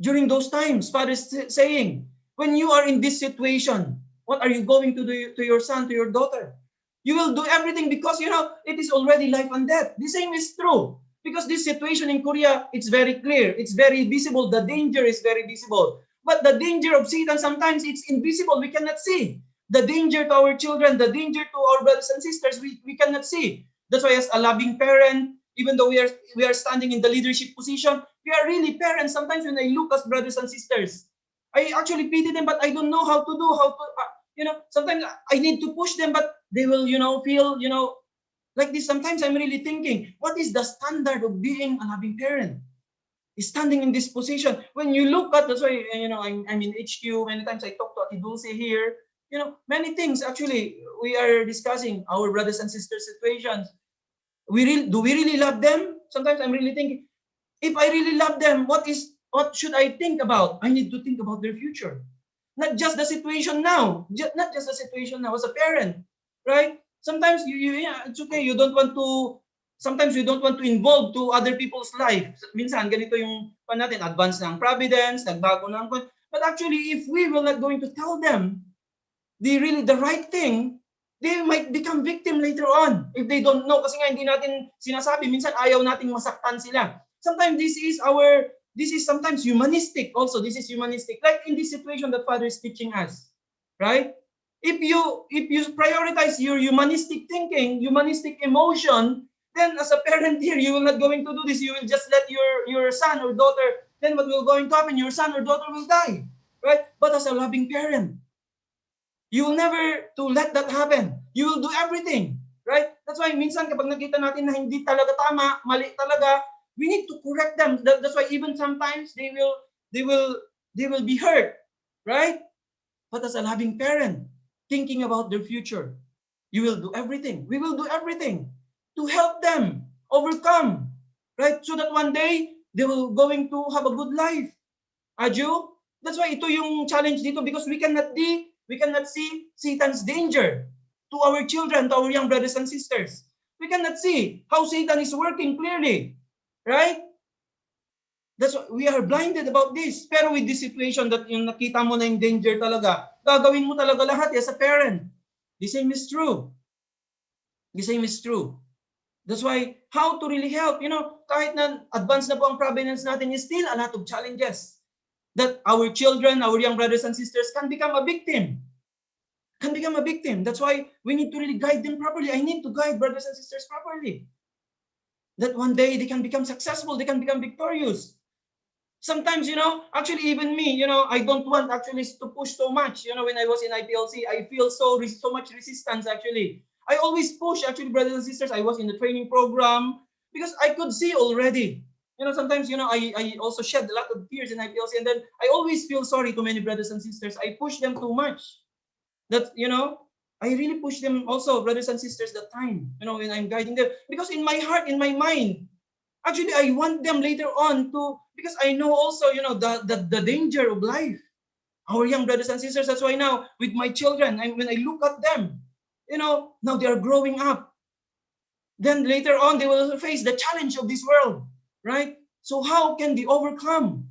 During those times, Father is saying, when you are in this situation, what are you going to do to your son, to your daughter? You will do everything because, it is already life and death. The same is true. Because this situation in Korea, it's very clear. It's very visible. The danger is very visible. But the danger of Satan, sometimes it's invisible. We cannot see. The danger to our children, the danger to our brothers and sisters, we cannot see. That's why as a loving parent, even though we are standing in the leadership position, we are really parents. Sometimes when I look as brothers and sisters, I actually pity them, but I don't know how to do, sometimes I need to push them, but they will, feel, like this. Sometimes I'm really thinking, what is the standard of being a loving parent? Standing in this position. When you look at, that's why, I'm in HQ, many times I talk to Ati Dulce here, many things actually we are discussing, our brothers and sisters situations. Do we really love them? Sometimes I'm really thinking, if I really love them, what should I think about? I need to think about their future. Not just the situation now, not just the situation now as a parent, right? Sometimes it's okay. Sometimes you don't want to involve to other people's life. Minsan, ganito yung natin, advance ng providence, nagbago ng. But actually, if we will not going to tell them the right thing, they might become victim later on if they don't know. Kasi nga hindi natin sinasabi, minsan ayaw nating masaktan sila. Sometimes this is sometimes humanistic also. This is humanistic. Like in this situation that Father is teaching us, right? If you prioritize your humanistic thinking, humanistic emotion, then as a parent here, you will not going to do this. You will just let your son or daughter, then what will going to happen? Your son or daughter will die, right? But as a loving parent, You will never to let that happen. You will do everything, right? That's why minsan kapag nakita natin na hindi talaga tama, mali talaga, we need to correct them. That's why even sometimes they will be hurt, right? But as a loving parent, thinking about their future, you will do everything. We will do everything to help them overcome, right? So that one day they will going to have a good life. Aju? That's why ito yung challenge dito, because we cannot see Satan's danger to our children, to our young brothers and sisters. We cannot see how Satan is working clearly, right? That's why we are blinded about this. Pero with this situation that yung nakita mo na yung danger talaga, gagawin mo talaga lahat as a parent. The same is true. The same is true. That's why how to really help, kahit na advanced na po ang provenance natin, is still a lot of challenges that our children, our young brothers and sisters can become a victim. Can become a victim. That's why we need to really guide them properly. I need to guide brothers and sisters properly. That one day they can become successful, they can become victorious. Sometimes, actually even me, I don't want actually to push so much. When I was in IPLC, I feel so much resistance actually. I always push actually, brothers and sisters. I was in the training program because I could see already. Sometimes, I also shed a lot of tears in IPLC, and then I always feel sorry to many brothers and sisters. I push them too much. That, I really push them also, brothers and sisters, that time, when I'm guiding them. Because in my heart, in my mind, actually, I want them later on to, because I know also, the danger of life. Our young brothers and sisters, that's why now, with my children, when I look at them, now they are growing up. Then later on, they will face the challenge of this world, right? So how can they overcome?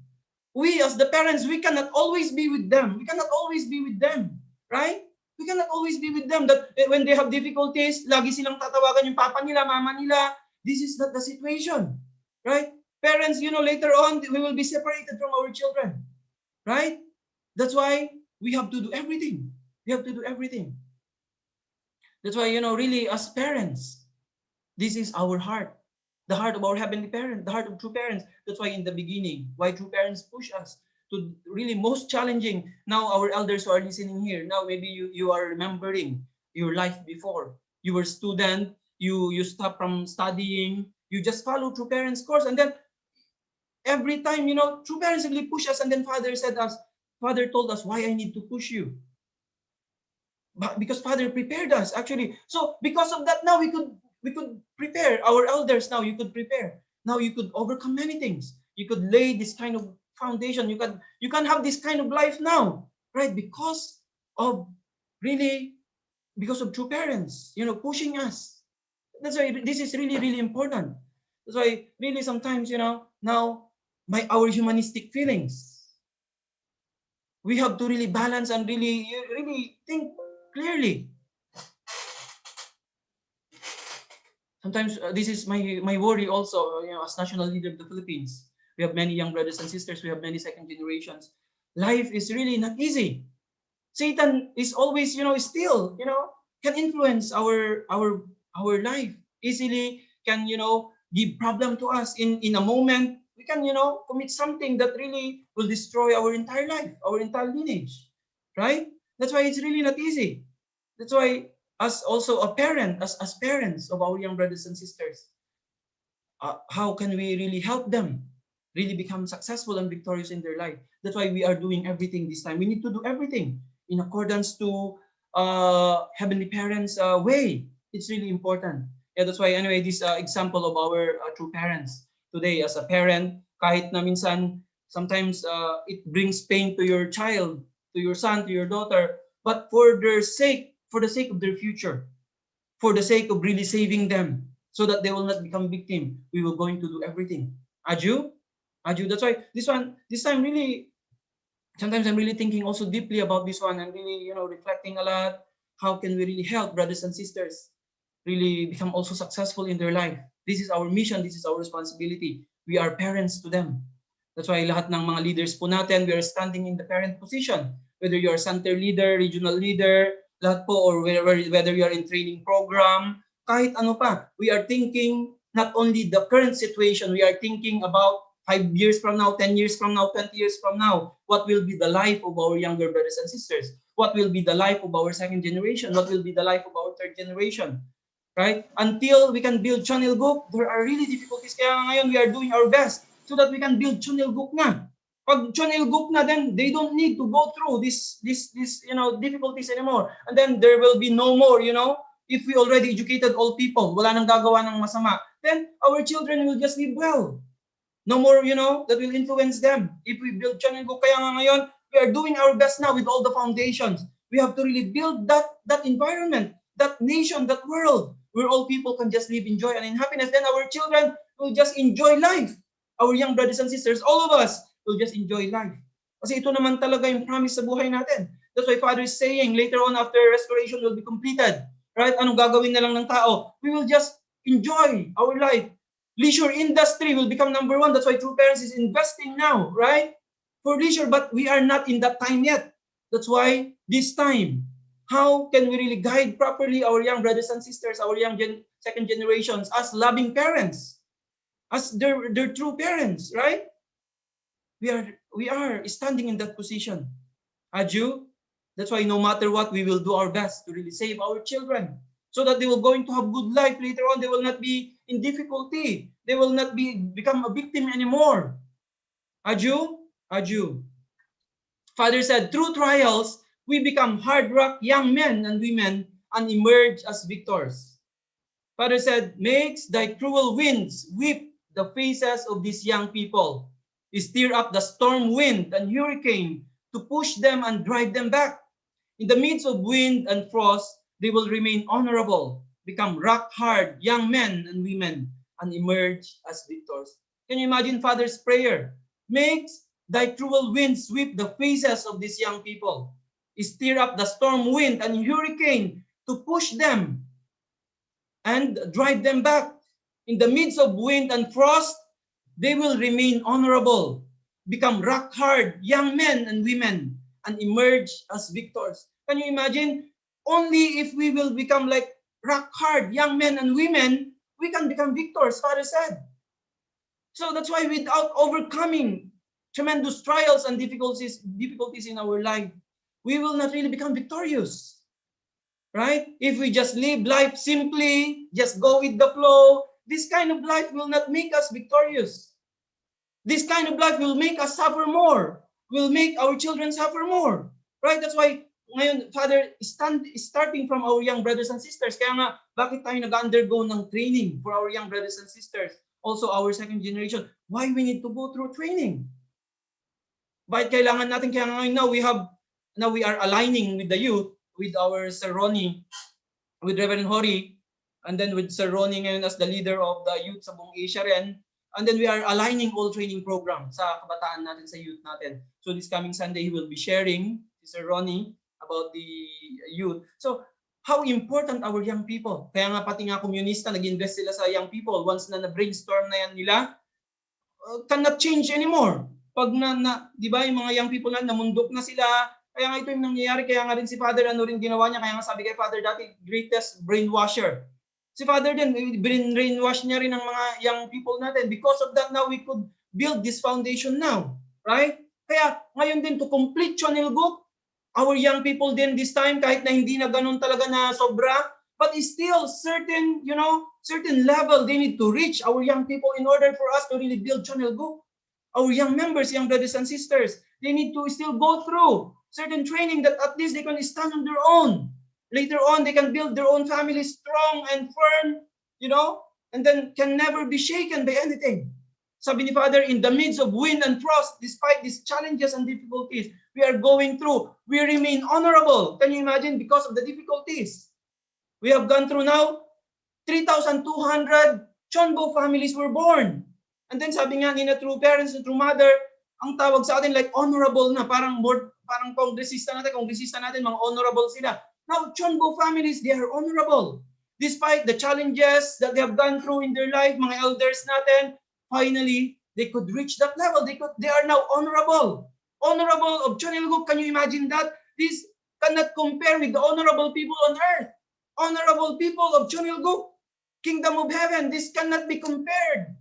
We as the parents, we cannot always be with them. We cannot always be with them, right? We cannot always be with them. That when they have difficulties, lagi silang tatawagan yung papa nila, mama nila. This is not the situation, right? Parents, later on, we will be separated from our children, right? That's why we have to do everything. We have to do everything. That's why, really, as parents, this is our heart. The heart of our heavenly parent, the heart of true parents. That's why in the beginning, why true parents push us to really most challenging. Now our elders who are listening here, now maybe you are remembering your life before. You were student, you stopped from studying, you just follow true parents course, and then every time, true parents really push us, and then Father told us why I need to push you. But because Father prepared us actually. So because of that, now we could prepare our elders. Now you could prepare. Now you could overcome many things. You could lay this kind of foundation. You can have this kind of life now, right? Because of true parents, pushing us. That's why this is really, really important. That's why really sometimes, now our humanistic feelings, we have to really balance and really think clearly. Sometimes this is my worry also, as national leader of the Philippines. We have many young brothers and sisters. We have many second generations. Life is really not easy. Satan is always, still, can influence our life easily, can, give problem to us in a moment. We can, commit something that really will destroy our entire life, our entire lineage, right? That's why it's really not easy. That's why as also a parent, as parents of our young brothers and sisters, how can we really help them really become successful and victorious in their life? That's why we are doing everything this time. We need to do everything in accordance to Heavenly Parents' way. It's really important. Yeah, that's why anyway, this example of our true parents today as a parent, kahit na minsan, sometimes it brings pain to your child, to your son, to your daughter, but for the sake of their future, for the sake of really saving them, so that they will not become victim, we will going to do everything. Aju, that's why this time really, sometimes I'm really thinking also deeply about this one, and really, reflecting a lot. How can we really help brothers and sisters really become also successful in their life? This is our mission. This is our responsibility. We are parents to them. That's why lahat ng mga leaders po natin, we are standing in the parent position. Whether you are center leader, regional leader, lahat po, or whether you are in training program, kahit ano pa, we are thinking not only the current situation, we are thinking about 5 years from now, 10 years from now, 20 years from now, what will be the life of our younger brothers and sisters? what will be the life of our second generation, what will be the life of our third generation, right? Until we can build Chonilguk, there are really difficulties. Kaya ngayon, we are doing our best so that we can build Chonilguk na. Pag Chonilguk na, then they don't need to go through this difficulties anymore. And then there will be no more, if we already educated all people, wala nang gagawa ng masama, then our children will just live well. No more, that will influence them. If we build Chonilguk, kaya nga ngayon, we are doing our best now with all the foundations. We have to really build that environment, that nation, that world, where all people can just live in joy and in happiness. Then our children will just enjoy life. Our young brothers and sisters, all of us, will just enjoy life. Kasi ito naman talaga yung promise sa buhay natin. That's why Father is saying, later on after restoration will be completed, right? Anong gagawin na lang ng tao? We will just enjoy our life. Leisure industry will become number one. That's why True Parents is investing now, right? For leisure, but we are not in that time yet. That's why this time, how can we really guide properly our young brothers and sisters, our young second generations as loving parents, as their true parents, right? We are standing in that position. Aju, that's why no matter what, we will do our best to really save our children, so that they will going to have good life later on. They will not be in difficulty. They will not become a victim anymore. Aju? Aju. Father said, through trials, we become hard-rock young men and women and emerge as victors. Father said, makes thy cruel winds whip the faces of these young people. Stir up the storm wind and hurricane to push them and drive them back. In the midst of wind and frost, they will remain honorable, become rock-hard young men and women, and emerge as victors. Can you imagine Father's prayer? Makes thy cruel winds sweep the faces of these young people. Stir up the storm wind and hurricane to push them and drive them back. In the midst of wind and frost, they will remain honorable, become rock-hard young men and women, and emerge as victors. Can you imagine? Only if we will become like rock-hard young men and women, we can become victors, Father said. So that's why without overcoming tremendous trials and difficulties in our life, we will not really become victorious, right? If we just live life simply, just go with the flow, this kind of life will not make us victorious. This kind of life will make us suffer more, will make our children suffer more, right? That's why ngayon, Father, starting from our young brothers and sisters, kaya nga, bakit tayo nag-undergo ng training for our young brothers and sisters, also our second generation? Why we need to go through training? Bakit kailangan natin? Kaya ngayon now we are aligning with the youth, with our Sir Ronnie, with Reverend Hori, and then with Sir Ronnie ngayon as the leader of the youth sa buong Asia rin. And then we are aligning all training program sa kabataan natin, sa youth natin. So this coming Sunday, he will be sharing, Sir Ronnie, about the youth. So, how important our young people. Kaya nga pati nga komunista, nag-invest sila sa young people. Once na na-brainstorm na yan nila, cannot change anymore. Pag di ba, yung mga young people na namundok na sila, kaya nga ito yung nangyayari. Kaya nga rin si Father, ano rin ginawa niya. Kaya nga sabi kay Father dati, greatest brainwasher. Si Father din, brainwash niya rin ang mga young people natin. Because of that, now we could build this foundation now. Right? Kaya ngayon din, to complete Chonilguk, our young people din this time, kahit na hindi na ganun talaga na sobra, but still certain level they need to reach, our young people, in order for us to really build Chonilguk. Our young members, young brothers and sisters, they need to still go through certain training that at least they can stand on their own. Later on, they can build their own family strong and firm, and then can never be shaken by anything. Sabi ni Father, in the midst of wind and frost, despite these challenges and difficulties we are going through, we remain honorable. Can you imagine? Because of the difficulties we have gone through now, 3,200 Chonbo families were born. And then sabi nga ni na True Parents and True Mother, ang tawag sa atin like honorable na, parang kongresista natin, mga honorable sila. Now, Chonbo families, they are honorable. Despite the challenges that they have gone through in their life, mga elders natin, finally, they could reach that level. They are now honorable. Honorable of Chonilguk. Can you imagine that? This cannot compare with the honorable people on earth. Honorable people of Chonilguk. Kingdom of heaven. This cannot be compared.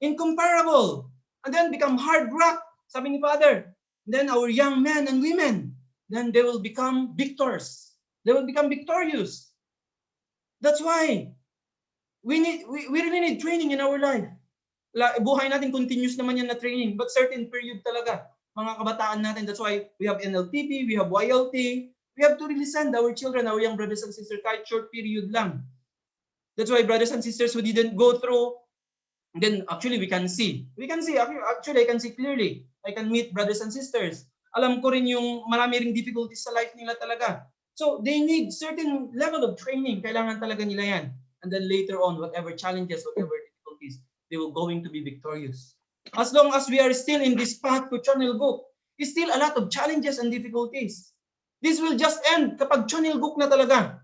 Incomparable. And then become hard rock. Sabi ni Father. Then our young men and women. then they will become victors. They will become victorious. That's why we really need training in our life. Buhay natin continuous naman yan na training, but certain period talaga, mga kabataan natin. That's why we have NLTP, we have YLT. We have to really send our children, our young brothers and sisters, kahit short period lang. That's why brothers and sisters who didn't go through, then actually we can see. Actually I can see clearly. I can meet brothers and sisters. Alam ko rin yung marami ring difficulties sa life nila talaga. So they need certain level of training. Kailangan talaga nila yan. And then later on, whatever challenges, whatever difficulties, they will going to be victorious. As long as we are still in this path to channel book, is still a lot of challenges and difficulties. This will just end kapag channel book na talaga.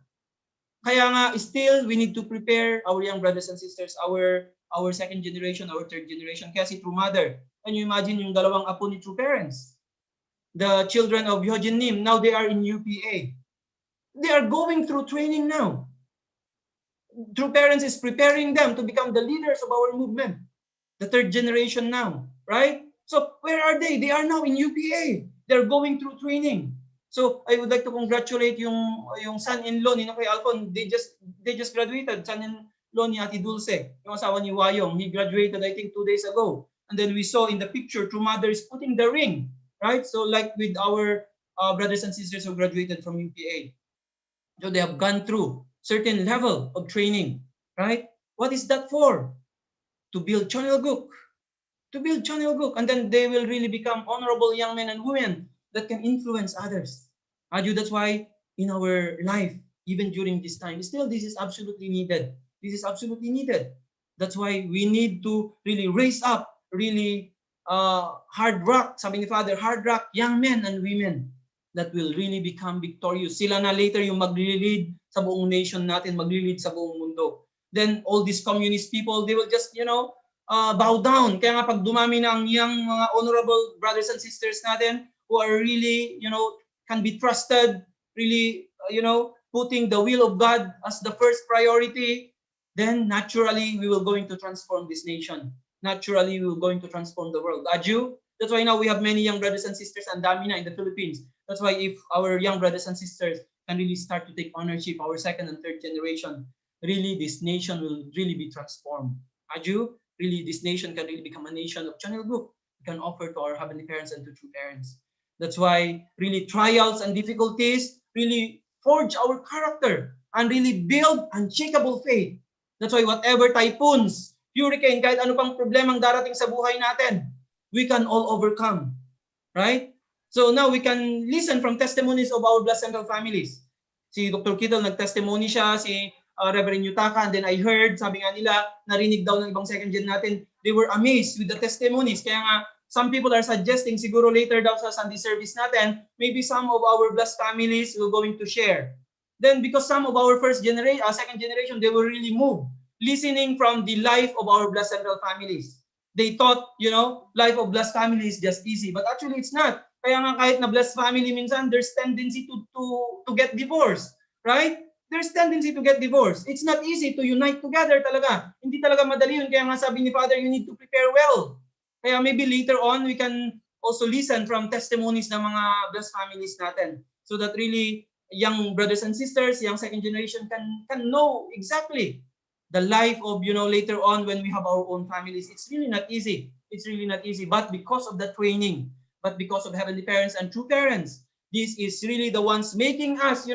Kaya nga, still, we need to prepare our young brothers and sisters, our second generation, our third generation. Kaya si True Mother, can you imagine yung dalawang apo ni True Parents? The children of Hyojin Nim, now they are in UPA. They are going through training now. True Parents is preparing them to become the leaders of our movement. The third generation now, right? So where are they? They are now in UPA. They're going through training. So I would like to congratulate yung son-in-law ni Kuya Alcon. They just graduated. Son-in-law ni Ate Dulce, yung asawa ni Wayong. He graduated I think 2 days ago. And then we saw in the picture, True Mother is putting the ring, right? So like with our brothers and sisters who graduated from UPA. So they have gone through certain level of training, right? What is that for? To build channel book. To build channel book. And then they will really become honorable young men and women that can influence others. That's why in our life, even during this time, still this is absolutely needed. This is absolutely needed. That's why we need to really raise up really hard rock, sabi ni Father, hard rock young men and women that will really become victorious. Sila na later yung mag-lead sa buong nation natin, mag-lead sa buong mundo. Then all these communist people, they will just, bow down. Kaya nga pag dumami na ang young mga honorable brothers and sisters natin who are really, can be trusted, really, putting the will of God as the first priority, then naturally we will going to transform this nation. Naturally we will going to transform the world. Aju? That's why now we have many young brothers and sisters and dami na in the Philippines. That's why if our young brothers and sisters can really start to take ownership, our second and third generation, really this nation will really be transformed. Aju? Really this nation can really become a nation of channel book. We can offer to our heavenly parents and to true parents. That's why really trials and difficulties really forge our character and really build unshakable faith. That's why whatever typhoons, hurricane, kahit ano pang problemang darating sa buhay natin, we can all overcome. Right? So now we can listen from testimonies of our blessed central families. Si Dr. Kittle nag-testimony siya, si Reverend Yutaka, and then I heard, sabi nga nila, narinig daw ng ibang second gen natin, they were amazed with the testimonies. Kaya nga, some people are suggesting, siguro later daw sa Sunday service natin, maybe some of our blessed families will going to share. Then because some of our second generation, they were really moved, listening from the life of our blessed central families. They thought, life of blessed family is just easy, but actually it's not. Kaya nga kahit na blessed family, minsan there's tendency to get divorced, right? There's tendency to get divorced. It's not easy to unite together talaga. Hindi talaga madali yun. Kaya nga sabi ni Father, you need to prepare well. Kaya maybe later on, we can also listen from testimonies ng mga blessed families natin so that really young brothers and sisters, young second generation can know exactly the life of, later on when we have our own families. It's really not easy. It's really not easy. But because of the training, but because of heavenly parents and true parents, this is really the ones making us,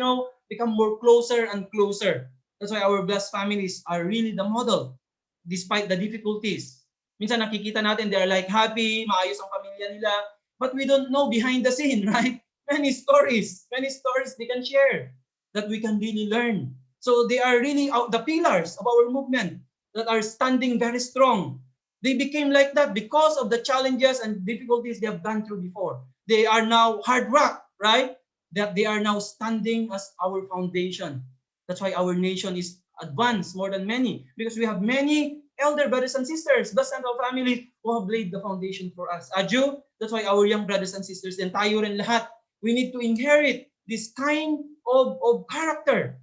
become more closer and closer. That's why our blessed families are really the model despite the difficulties. Minsan nakikita natin, they're like happy, maayos ang pamilya nila, but we don't know behind the scene, right? Many stories they can share that we can really learn. So they are really the pillars of our movement that are standing very strong. They became like that because of the challenges and difficulties they have gone through before. They are now hard rock, right? That they are now standing as our foundation. That's why our nation is advanced more than many, because we have many elder brothers and sisters, blessed central family who have laid the foundation for us. Aju, that's why our young brothers and sisters, and tayo rin lahat, we need to inherit this kind of character,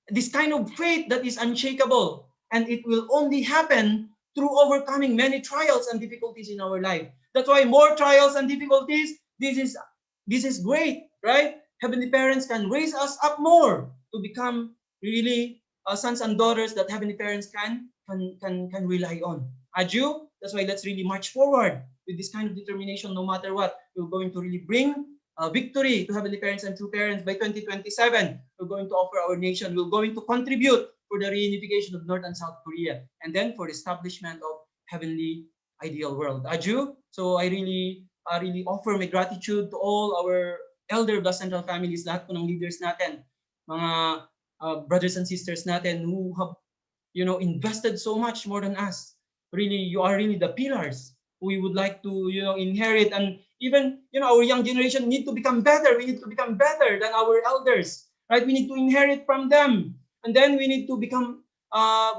this kind of faith that is unshakable, and it will only happen through overcoming many trials and difficulties in our life. That's why more trials and difficulties, this is great, right? Heavenly parents can raise us up more to become really sons and daughters that heavenly parents can rely on. Aju, that's why let's really march forward with this kind of determination. No matter what, we're going to really bring victory to heavenly parents and true parents by 2027. We're going to offer our nation. We're going to contribute for the reunification of North and South Korea, and then for the establishment of heavenly ideal world. Aju, so I really offer my gratitude to all our elder Blessed Central families, lahat po ng leaders natin, mga brothers and sisters natin who have, invested so much more than us. Really, you are really the pillars we would like to, inherit. And even, our young generation need to become better. We need to become better than our elders, right? We need to inherit from them. And then we need to become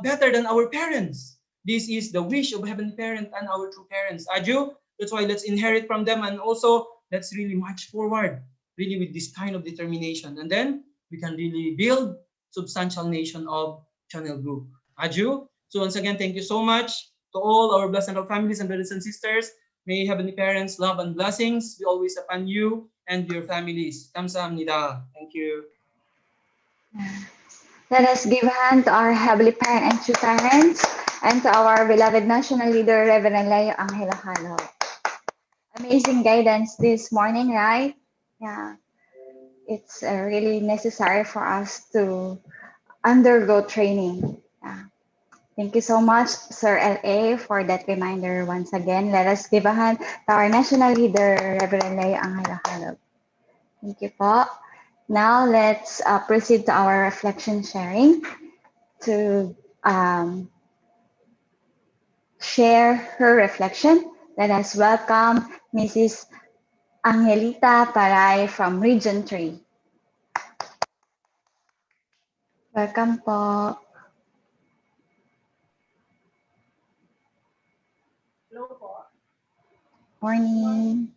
better than our parents. This is the wish of Heavenly Parent and our true parents. Aju, that's why let's inherit from them, and also let's really march forward, really with this kind of determination. And then we can really build substantial nation of Channel Group. Aju, so once again, thank you so much to all our blessed and families and brothers and sisters. May Heavenly Parents' love and blessings be always upon you and your families. Kamsahamnida. Thank you. Let us give a hand to our Heavenly Parent and true parents, and to our beloved national leader, Reverend Leo Angela Calo. Amazing guidance this morning, right? Yeah, it's really necessary for us to undergo training. Yeah. Thank you so much, Sir L.A., for that reminder once again. Let us give a hand to our national leader, Reverend Leo Angela Calo. Thank you po. Now let's proceed to our reflection sharing. To share her reflection, let us welcome Mrs. Angelita Paray from Region 3. Welcome po. Hello po. Morning.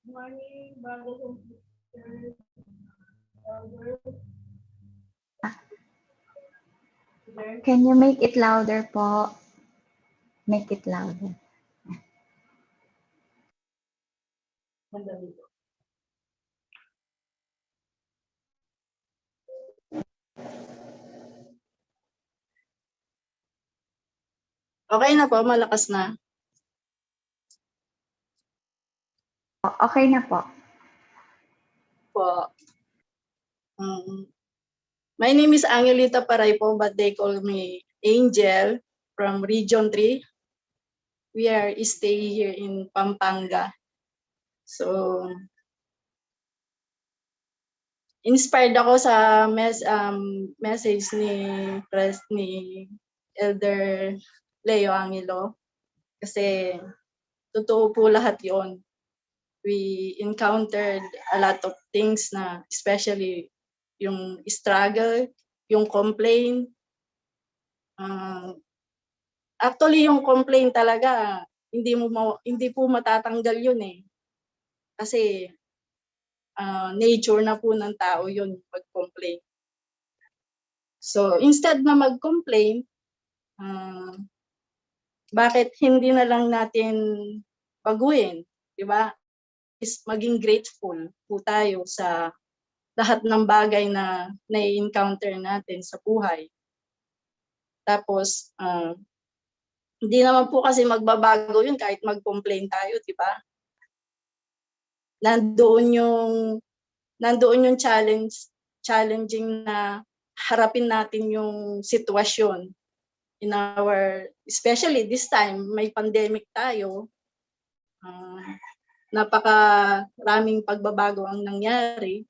Good morning, brothers and sisters, elders. Can you make it louder po? Make it louder. Mandali po. Okay na po, malakas na. Okay na po. Po. My name is Angelita Paray po, but they call me Angel from Region 3. We are staying here in Pampanga. So, inspired ako sa message ni Elder Leo Angelo. Kasi totoo po lahat yon. We encountered a lot of things na, especially yung struggle, yung complaint. Actually, yung complaint talaga, hindi po matatanggal yun eh. Kasi nature na po ng tao yun, mag-complain. So, instead na mag-complain, bakit hindi na lang natin baguhin, di ba? Is maging grateful po tayo sa lahat ng bagay na nai-encounter natin sa buhay. Tapos, hindi naman po kasi magbabago yun kahit mag-complain tayo, di ba? Nandoon yung challenging na harapin natin yung sitwasyon in especially this time, may pandemic tayo. Napakaraming pagbabago ang nangyari.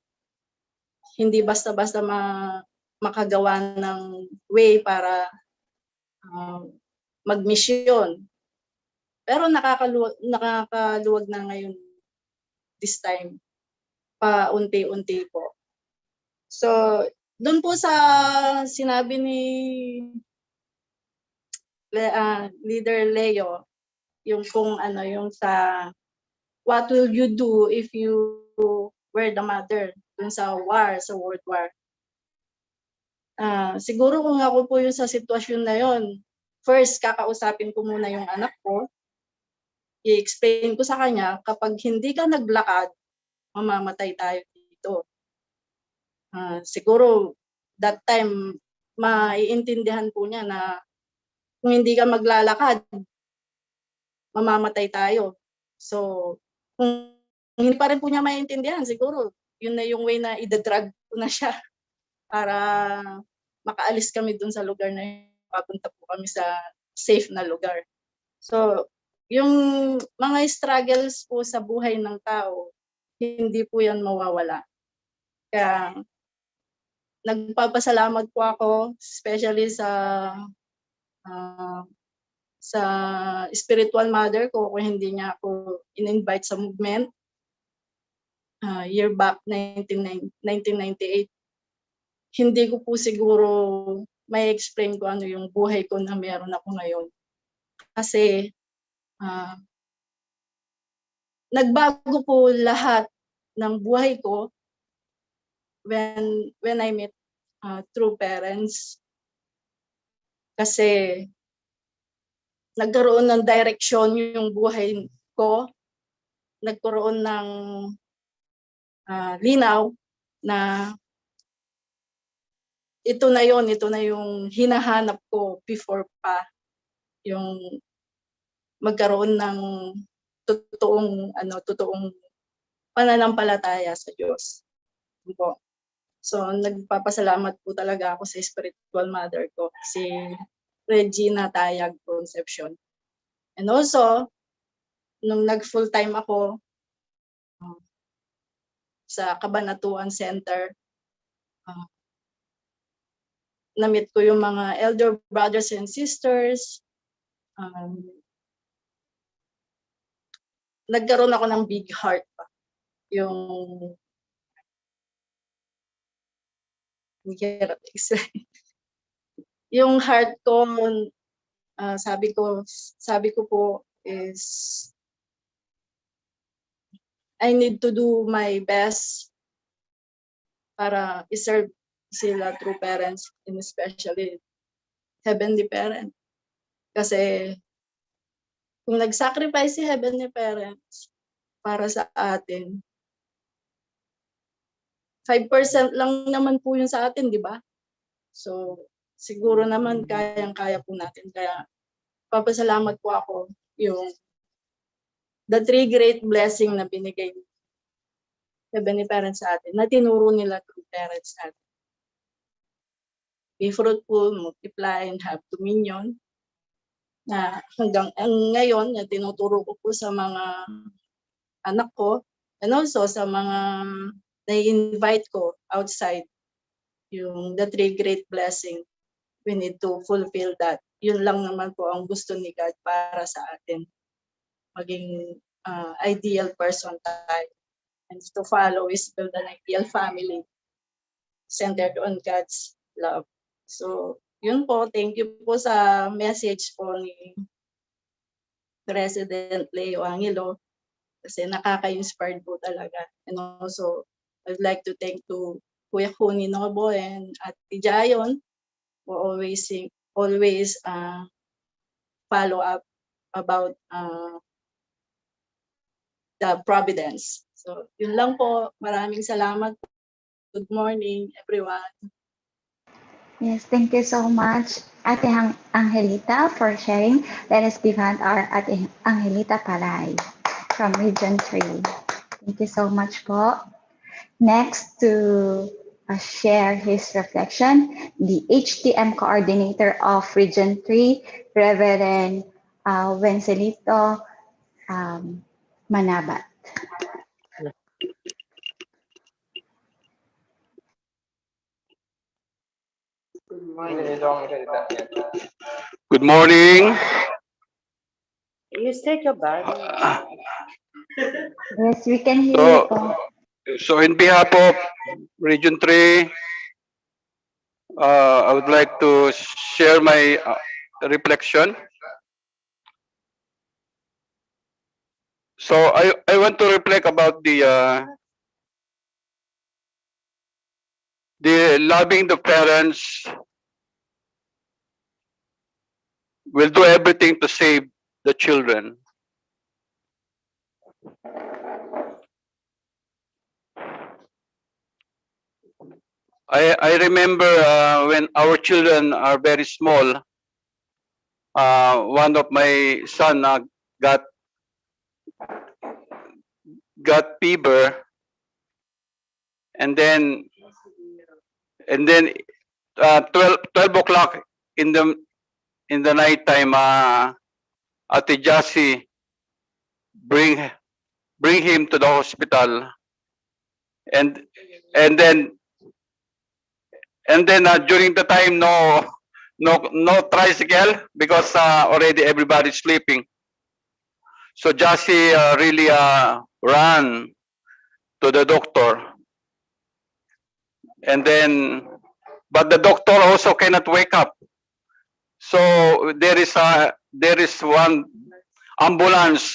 Hindi basta-basta makagawa ng way para magmisyon. Pero nakakaluwag na ngayon this time. Paunti-unti po. So, doon po sa sinabi ni Leader Leo, yung sa what will you do if you were the mother dun sa World War. Siguro kung ako po yung sa sitwasyon na yon, first kakausapin ko muna yung anak ko, i-explain ko sa kanya, kapag hindi ka naglakad, mamamatay tayo dito. Siguro that time maiintindihan po niya na kung hindi ka maglalakad, mamamatay tayo. So kung hindi pa rin po niya maiintindihan, siguro yun na yung way na ida-drug ko na siya para makaalis kami dun sa lugar na yun. Papunta po kami sa safe na lugar. So yung mga struggles po sa buhay ng tao, hindi po yan mawawala. Kaya nagpapasalamat po ako, especially sa spiritual mother ko kung hindi niya ako in-invite sa movement. Year back 1998. Hindi ko po siguro may explain ko ano yung buhay ko na meron ako ngayon. Kasi nagbago po lahat ng buhay ko when I met true parents. Kasi nagkaroon ng direction yung buhay ko. Nagkaroon ng linaw na ito na yung hinahanap ko before pa, yung magkaroon ng totoong pananampalataya sa Diyos. So nagpapasalamat po talaga ako sa spiritual mother ko, si Regina Tayag Concepcion. And also, nung nag-full-time ako sa Kabanatuan Center, na-meet ko yung mga elder brothers and sisters. Nagkaroon ako ng big heart pa. Yung heart ko, sabi ko po is I need to do my best para i-serve sila true parents, and especially Heavenly Parent. Kasi kung nag-sacrifice si Heavenly Parents para sa atin, 5% lang naman po yun sa atin, di ba? So, siguro naman kayang-kaya po natin. Kaya, papasalamat po ako yung the three great blessing na binigay ni Heavenly Parents sa atin, na tinuro nila true parents sa atin. Be fruitful, multiply, and have dominion. Na hanggang ngayon, na tinuturo ko po sa mga anak ko, and also sa mga na-invite ko outside, yung the three great blessing, we need to fulfill that. Yun lang naman po ang gusto ni God para sa atin. Maging ideal person tayo. And to follow is build an ideal family centered on God's love. So, yun po. Thank you po sa message po ni President Leo Angelo. Kasi nakaka-inspired po talaga. And also, I'd like to thank to Kuya Kuni Nobo and Ate Jayon who always follow up about the providence. So, yun lang po. Maraming salamat. Good morning, everyone. Yes, thank you so much, Ate Angelita, for sharing. Let us give hand our Ate Angelita Palay from Region 3. Thank you so much po. Next to share his reflection, the HTM coordinator of Region 3, Reverend Wencelito Manabat. Good morning. You take your bag. Yes, we can hear you po. So in behalf of Region 3, I would like to share my reflection. So I want to reflect about the loving the parents will do everything to save the children. I remember when our children are very small, one of my son got fever, and then 12 o'clock in the night time, Ate Jassy bring him to the hospital, and and then during the time, no tricycle, because already everybody's sleeping. So Jassy really ran to the doctor, and then but the doctor also cannot wake up. So there is one ambulance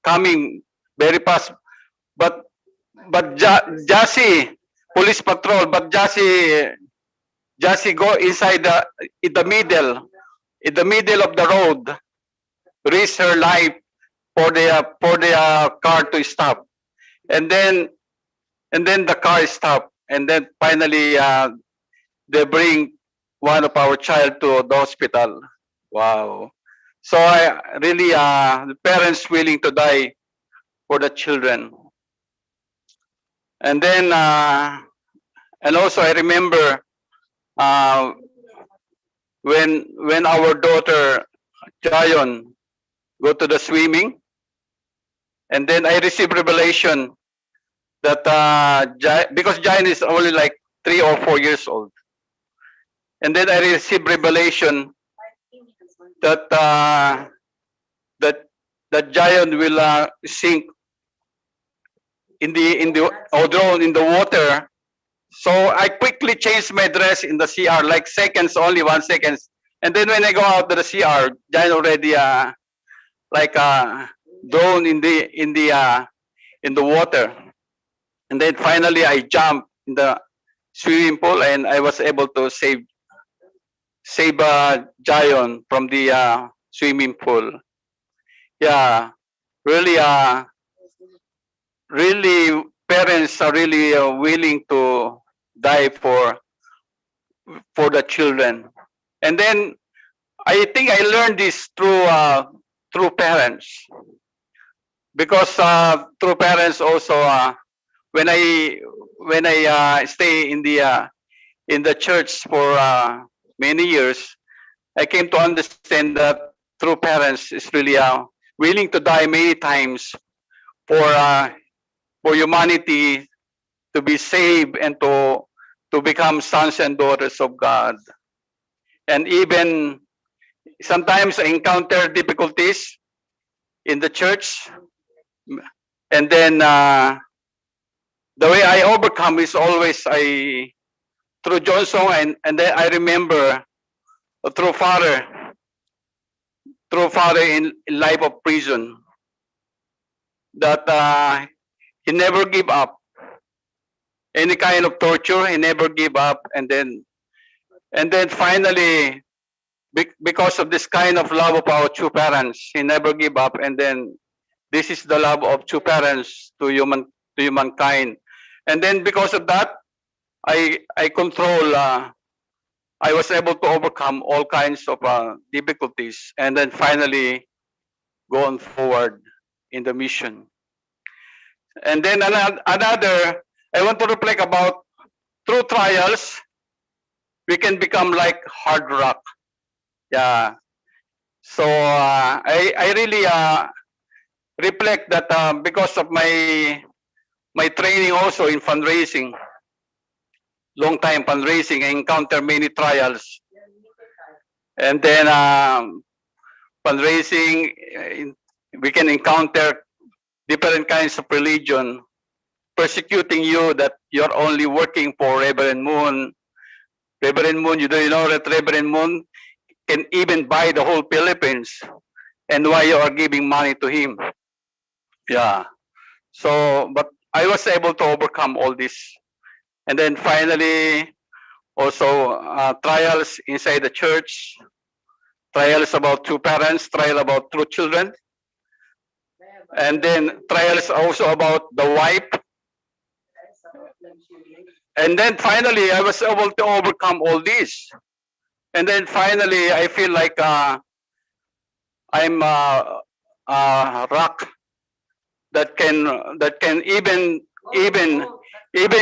coming very fast, but Jassy, police patrol, but Jassy go inside in the middle of the road, risk her life for the car to stop, and then the car stopped, and then finally they bring one of our child to the hospital. Wow. So I really the parents willing to die for the children. And then and also I remember uh, when our daughter Jayon go to the swimming, and then I received revelation that because Jayon is only like 3 or 4 years old, and then I received revelation that that Jayon will sink in the or drown in the water. So I quickly changed my dress in the CR, like seconds, only 1 second. And then when I go out to the CR, Jayon already like drowned in the water. And then finally I jumped in the swimming pool, and I was able to save Jayon from the swimming pool. Yeah, really, really, parents are really willing to die for the children. And then I think I learned this through parents, because through parents also when I stay in the church for many years, I came to understand that true parents is really willing to die many times for humanity to be saved and to become sons and daughters of God. And even sometimes I encounter difficulties in the church, and then the way I overcome is always through Johnson, and then I remember through father in life of prison, that he never give up any kind of torture. He never give up, and then finally, because of this kind of love of our true parents, he never give up. And then this is the love of true parents to humankind. And then because of that, I control. I was able to overcome all kinds of difficulties, and then finally go on forward in the mission. And then another, I want to reflect about through trials, we can become like hard rock. Yeah. So I really reflect that because of my training also in fundraising, long time fundraising, I encounter many trials. And then fundraising, we can encounter different kinds of religion persecuting you, that you're only working for Reverend Moon. Reverend Moon, you know that Reverend Moon can even buy the whole Philippines, and why you are giving money to him. Yeah. So, but I was able to overcome all this. And then finally, also trials inside the church, trials about true parents, trial about true children, and then trials also about the wife. And then finally, I was able to overcome all this. And then finally, I feel like I'm a rock that can even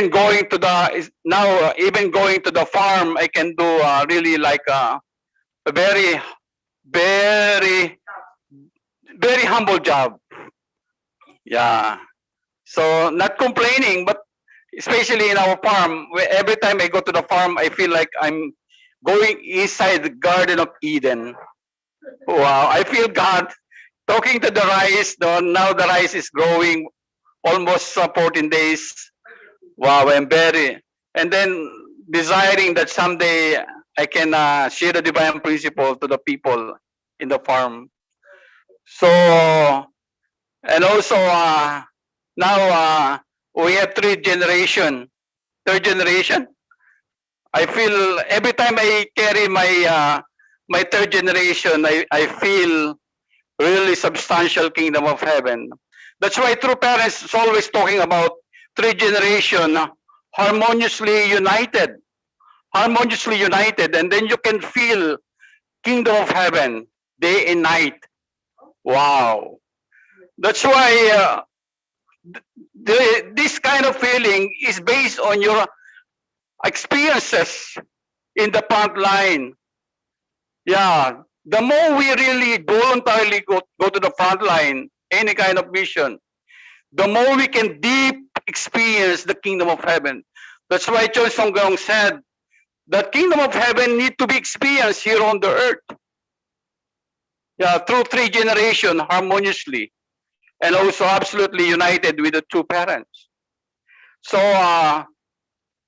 going to the now even going to the farm. I can do really like a very very very humble job. Yeah. So not complaining, but especially in our farm, where every time I go to the farm, I feel like I'm going inside the Garden of Eden. Wow, I feel God talking to the rice. Now the rice is growing almost 14 days. Wow, I'm very, and then desiring that someday I can share the divine principle to the people in the farm. So, and also now we have third generation. I feel every time I carry my third generation, I feel really substantial kingdom of heaven. That's why true parents is always talking about three generation harmoniously united, and then you can feel kingdom of heaven day and night. Wow, that's why this kind of feeling is based on your experiences in the front line. Yeah, the more we really voluntarily go to the front line, any kind of mission, the more we can deep experience the kingdom of heaven. That's why Choi Song Gong said that kingdom of heaven need to be experienced here on the earth. Yeah, through three generations harmoniously, and also absolutely united with the two parents. So,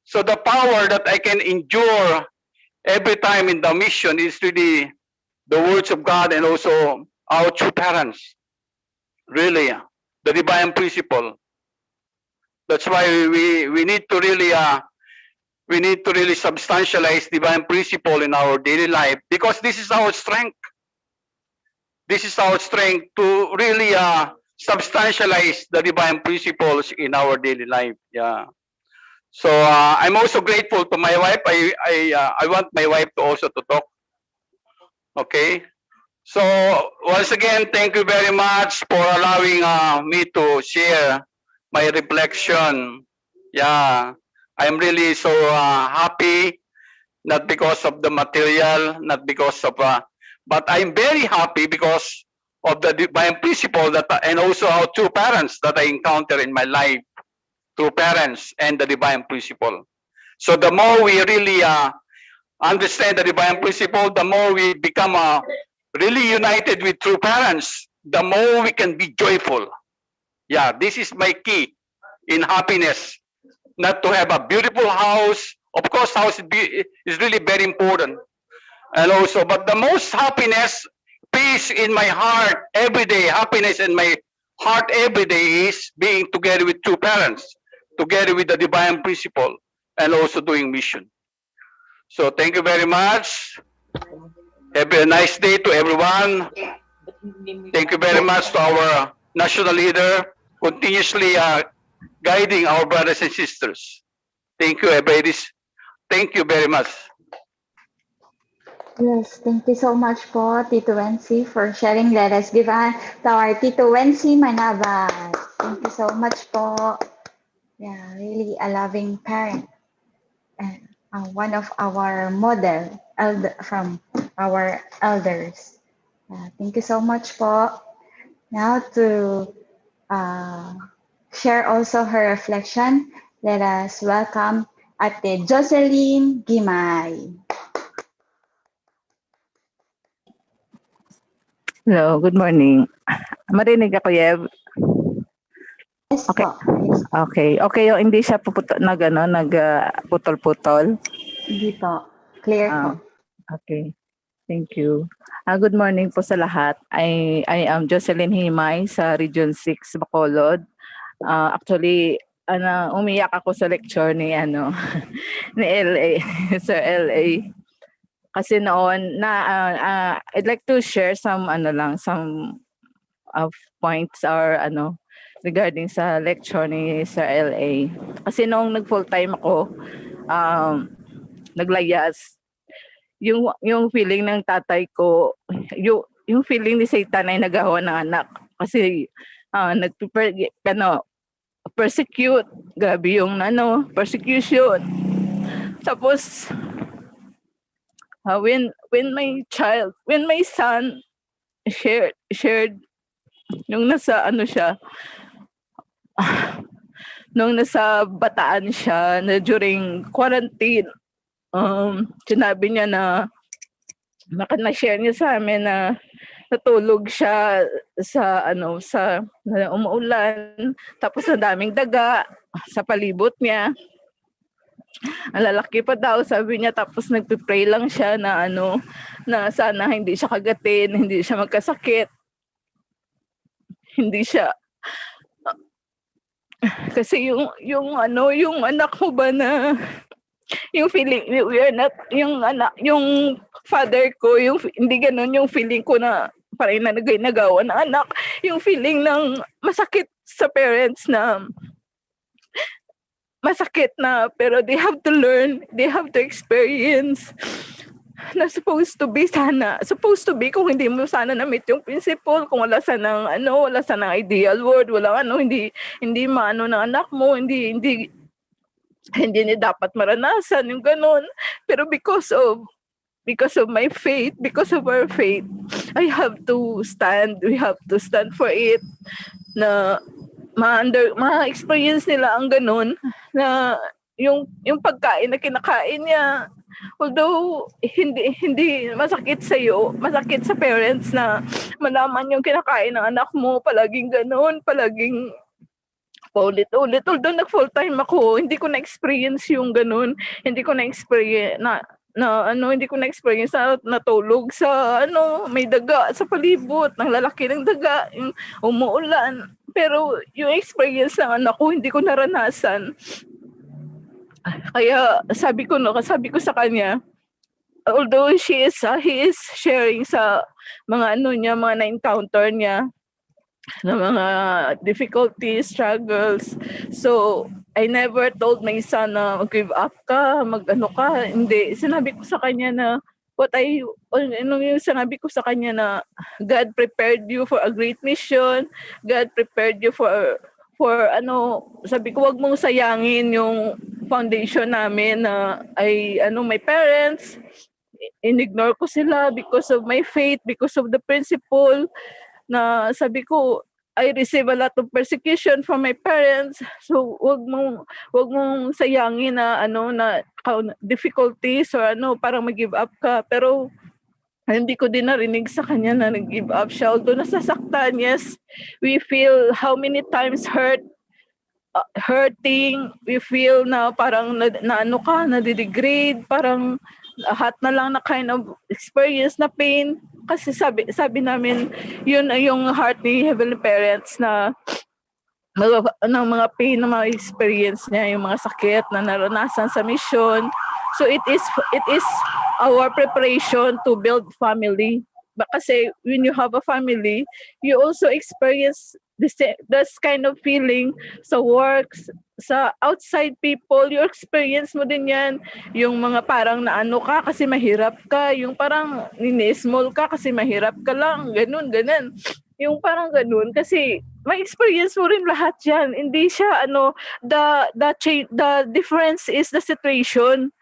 so the power that I can endure every time in the mission is really the words of God and also our two parents. Really, the divine principle. That's why we need to really substantialize divine principle in our daily life, because this is our strength. This is our strength to really substantialize the divine principles in our daily life. Yeah. So I'm also grateful to my wife. I want my wife to also to talk. Okay. So once again, thank you very much for allowing me to share my reflection. Yeah, I'm really so happy, not because of the material, not because of, but I'm very happy because of the divine principle that, and also our two parents that I encounter in my life, two parents and the divine principle. So the more we really understand the divine principle, the more we become really united with true parents, the more we can be joyful. Yeah, this is my key in happiness. Not to have a beautiful house. Of course, house is really very important. And also, but the most happiness, peace in my heart every day, happiness in my heart every day is being together with two parents, together with the divine principle, and also doing mission. So thank you very much. Have a nice day to everyone. Thank you very much to our national leader, continuously guiding our brothers and sisters. Thank you, everybody. Thank you very much. Yes, thank you so much po, Tito Wency, for sharing. Let us give to our Tito Wency Manabas. Thank you so much po. Yeah, really a loving parent. And one of our model from our elders. Thank you so much po. Now to share also her reflection, let us welcome Ate Jocelyn Gimay. Hello, good morning. Marinig ako, Yev? Yes Okay. po. Yes. Okay. Okay, yung hindi siya putol-putol. Hindi po. Clear po. Okay. Thank you. Good morning po sa lahat. I am Jocelyn Himay sa Region 6 Bacolod. Actually, umiyak ako sa lecture ni ni LA, Sir LA. Kasi noon I'd like to share some some points or regarding sa lecture ni Sir LA. Kasi noong nag-full time ako, naglayas, yung feeling ng tatay ko, yung feeling ni Satan ay nagawa ng anak. Kasi persecute, grabe yung persecution. Tapos when my son shared nung nasa nung nasa Bataan siya na during quarantine, sinabi niya na na-share niya sa amin na natulog siya sa umuulan, tapos ang daming daga sa palibot niya. Ang lalaki pa daw, sabi niya, tapos nagpe-pray lang siya na na sana hindi siya kagatin, hindi siya magkasakit. Hindi siya kasi yung anak mo ba na yung feeling, yung father ko, hindi ganun yung feeling ko na parang nagawa ng anak, yung feeling ng masakit sa parents na masakit na, pero they have to learn, they have to experience na supposed to be kung hindi mo sana na-meet yung principle, kung wala sanang ideal world, hindi maano ng anak mo, hindi niya dapat maranasan yung ganun. Pero because of my faith, because of our faith, we have to stand for it, na ma-experience nila ang ganun, na yung pagkain na kinakain niya, although hindi masakit masakit sa parents na malaman yung kinakain ng anak mo, palaging ganun, palaging paulit-ulit. Although nag-full time ako, hindi ko na-experience yung ganun, hindi ko na-experience hindi ko na-experience na natulog sa may daga sa palibot, ng lalaki ng daga, yung umuulan. Pero yung experience ng anak ko, hindi ko naranasan. Kaya sabi ko sa kanya, although he is sharing sa mga mga na-encounter niya na mga difficulties, struggles. So I never told my son na mag-give up ka, ka. Hindi. Sinabi ko sa kanya na sinabi ko sa kanya na God prepared you for a great mission. God prepared you for sabi ko, wag mong sayangin yung foundation namin na my parents. Inignore ko sila because of my faith, because of the principle na sabi ko, I receive a lot of persecution from my parents. So wag mong sayangin na difficulties or parang mag-give up ka. Pero hindi ko din narinig sa kanya na nag-give up siya. Although nasasaktan, yes, we feel how many times hurting, we feel na parang nadidegrade, parang lahat na lang na kind of experience na pain. Kasi sabi namin, yun yung heart ni Heavenly Parents na mga pain na mga experience niya, yung mga sakit na naranasan sa mission. So it is our preparation to build family. Kasi when you have a family, you also experience this kind of feeling sa works, sa outside people, you experience mo din yan. Yung mga parang ka kasi mahirap ka, yung parang small ka kasi mahirap ka lang, ganun. Yung parang ganun, kasi may experience mo rin lahat yan. Hindi siya, the difference is the situation.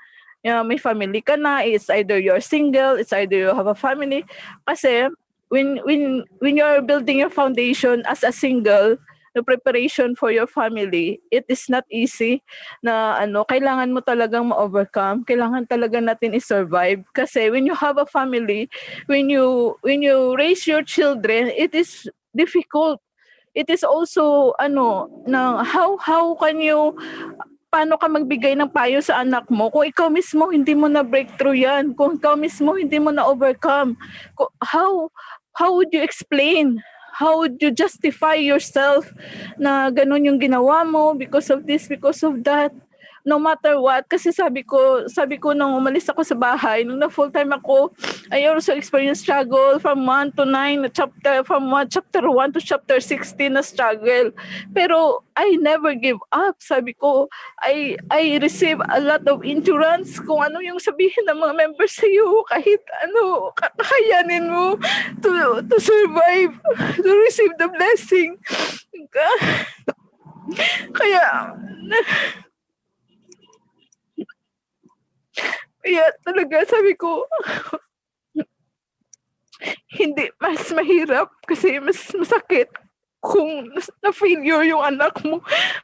May family ka na, it's either you're single, it's either you have a family. Kasi when you're building your foundation as a single, the preparation for your family, it is not easy na kailangan mo talagang ma-overcome, kailangan talaga natin i-survive. Kasi when you have a family, when you raise your children, it is difficult. It is also how can you, paano ka magbigay ng payo sa anak mo kung ikaw mismo hindi mo na breakthrough yan, kung ikaw mismo hindi mo na overcome? How would you explain? How would you justify yourself na ganun yung ginawa mo because of this, because of that? no matter what, kasi sabi ko nung umalis ako sa bahay, nung na full-time ako, I also experienced struggle from 1 to 9, chapter 1 to chapter 16 na struggle. Pero I never give up. Sabi ko, I receive a lot of endurance kung ano yung sabihin ng mga members sa iyo, kahit ano, kakayanin mo to survive, to receive the blessing. Kaya talaga sabi ko, hindi, mas mahirap kasi mas masakit kung na-failure yung anak mo.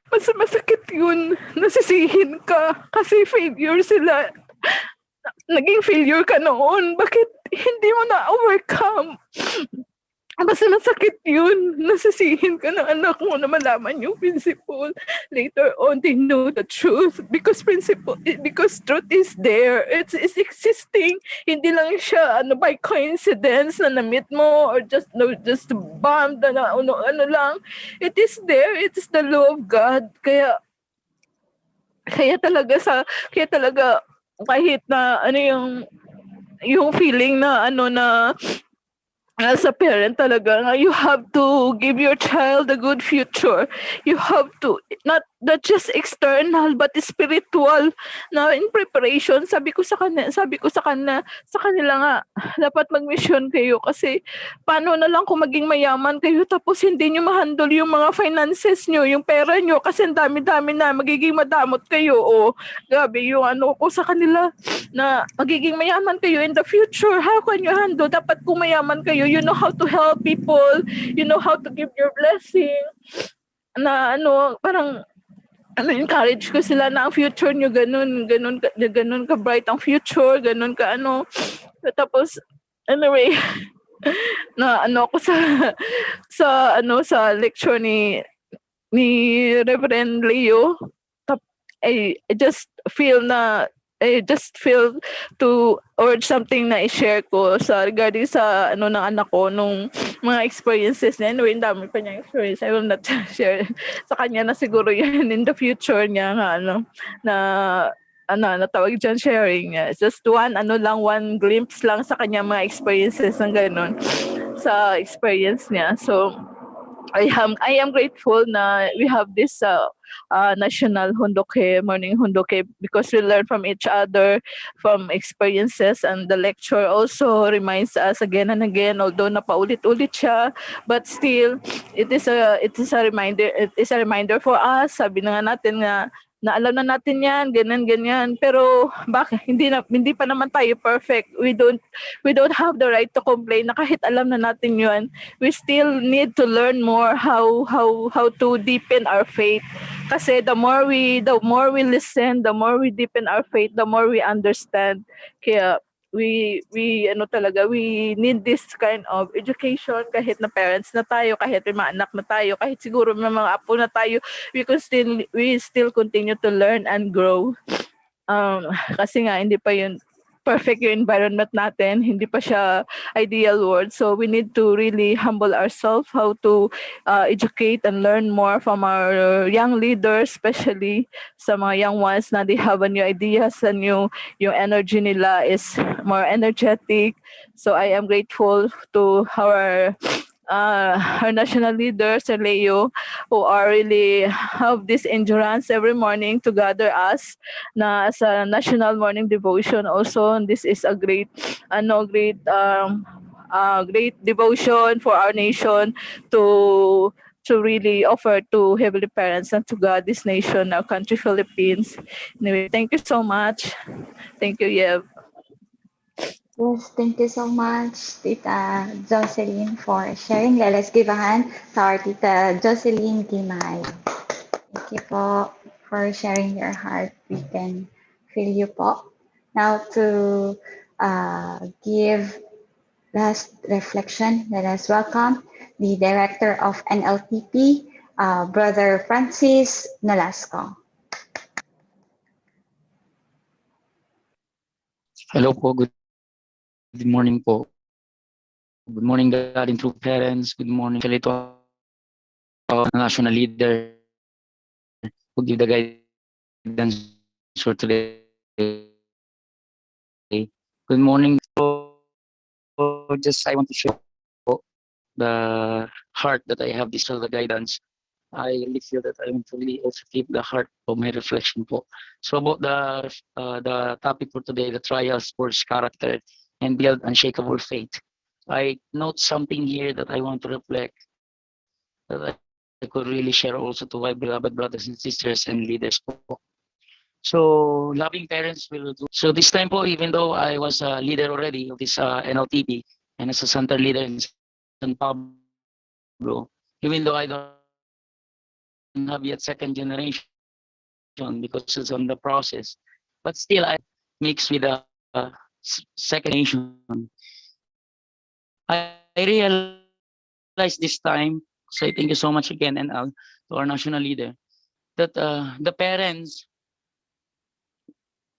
Mas masakit yun, nasisihin ka kasi failure sila. Naging failure ka noon, bakit hindi mo na-overcome? Mas masakit yun. Nasisihin ka ng anak mo na malaman yung principle. Later on, they know the truth because truth is there. It's existing. Hindi lang siya by coincidence na na-meet mo or just bummed na ano lang. It is there. It is the law of God. Kaya talaga kahit na ano yung feeling na as a parent talaga, you have to give your child a good future. You have to, not just external, but spiritual na in preparation. Sabi ko sa kanila nga, dapat mag-mission kayo kasi paano na lang kung maging mayaman kayo tapos hindi nyo ma-handle yung mga finances nyo, yung pera nyo kasi ang dami-dami na, magiging madamot kayo. O, grabe yung ko sa kanila na magiging mayaman kayo in the future. How can you handle? Dapat kung mayaman kayo, you know how to help people, you know how to give your blessing, na parang encourage ko sila na ang future nyo ganun ka bright ang future, ganun ka tapos anyway na ako sa lecture ni Reverend Leo, I just feel to urge something na i-share ko regarding sa ng anak ko nung mga experiences niya. Anyway, dami pa niyang experience. I will not share sa kanya na siguro yan in the future niya na tawag dyan sharing. Just one glimpse lang sa kanya mga experiences ng ganun sa experience niya. So I am grateful na we have this national morning hundoke because we learn from each other, from experiences, and the lecture also reminds us again and again, although napaulit-ulit siya, but still it is a reminder for us. Sabi na nga natin na alam na natin yan, ganyan, pero bakit hindi pa naman tayo perfect. We don't have the right to complain na kahit alam na natin yun. We still need to learn more how to deepen our faith. Kasi the more we listen, the more we deepen our faith, the more we understand. Kaya we need this kind of education kahit na parents na tayo, kahit may mga anak na tayo, kahit siguro may mga apo na tayo, we still continue to learn and grow. Kasi nga hindi pa yun perfect yung environment natin, hindi pa siya ideal world. So we need to really humble ourselves how to educate and learn more from our young leaders, especially sa mga young ones na they have a new ideas and yung energy nila is more energetic. So I am grateful to our national leaders, Leo, who are really have this endurance every morning to gather us na as a national morning devotion also. And this is a great devotion for our nation to really offer to Heavenly Parents and to God, this nation, our country, Philippines. Anyway, thank you so much. Thank you, Yev. Yes, thank you so much, Tita Jocelyn, for sharing. Let us give a hand to our Tita Jocelyn Gimay. Thank you po for sharing your heart. We can feel you po. Now to give last reflection, let us welcome the Director of NLTP, Brother Francis Nolasco. Hello po, good morning po. Good morning, God and true parents. Good morning to our national leader who give the guidance for today. Good morning. So just I want to share the heart that I have this the guidance. I really feel that I want to really also keep the heart of my reflection po. So about the topic for today, the trials forge character and build unshakable faith. I note something here that I want to reflect, that I could really share also to my beloved brothers and sisters and leaders po. So loving parents will do. So this time po, even though I was a leader already of this NLTP and as a center leader in San Pablo, even though I don't have yet second generation because it's on the process, but still I mix with the second generation. I realized this time, so I thank you so much again and to our national leader, that the parents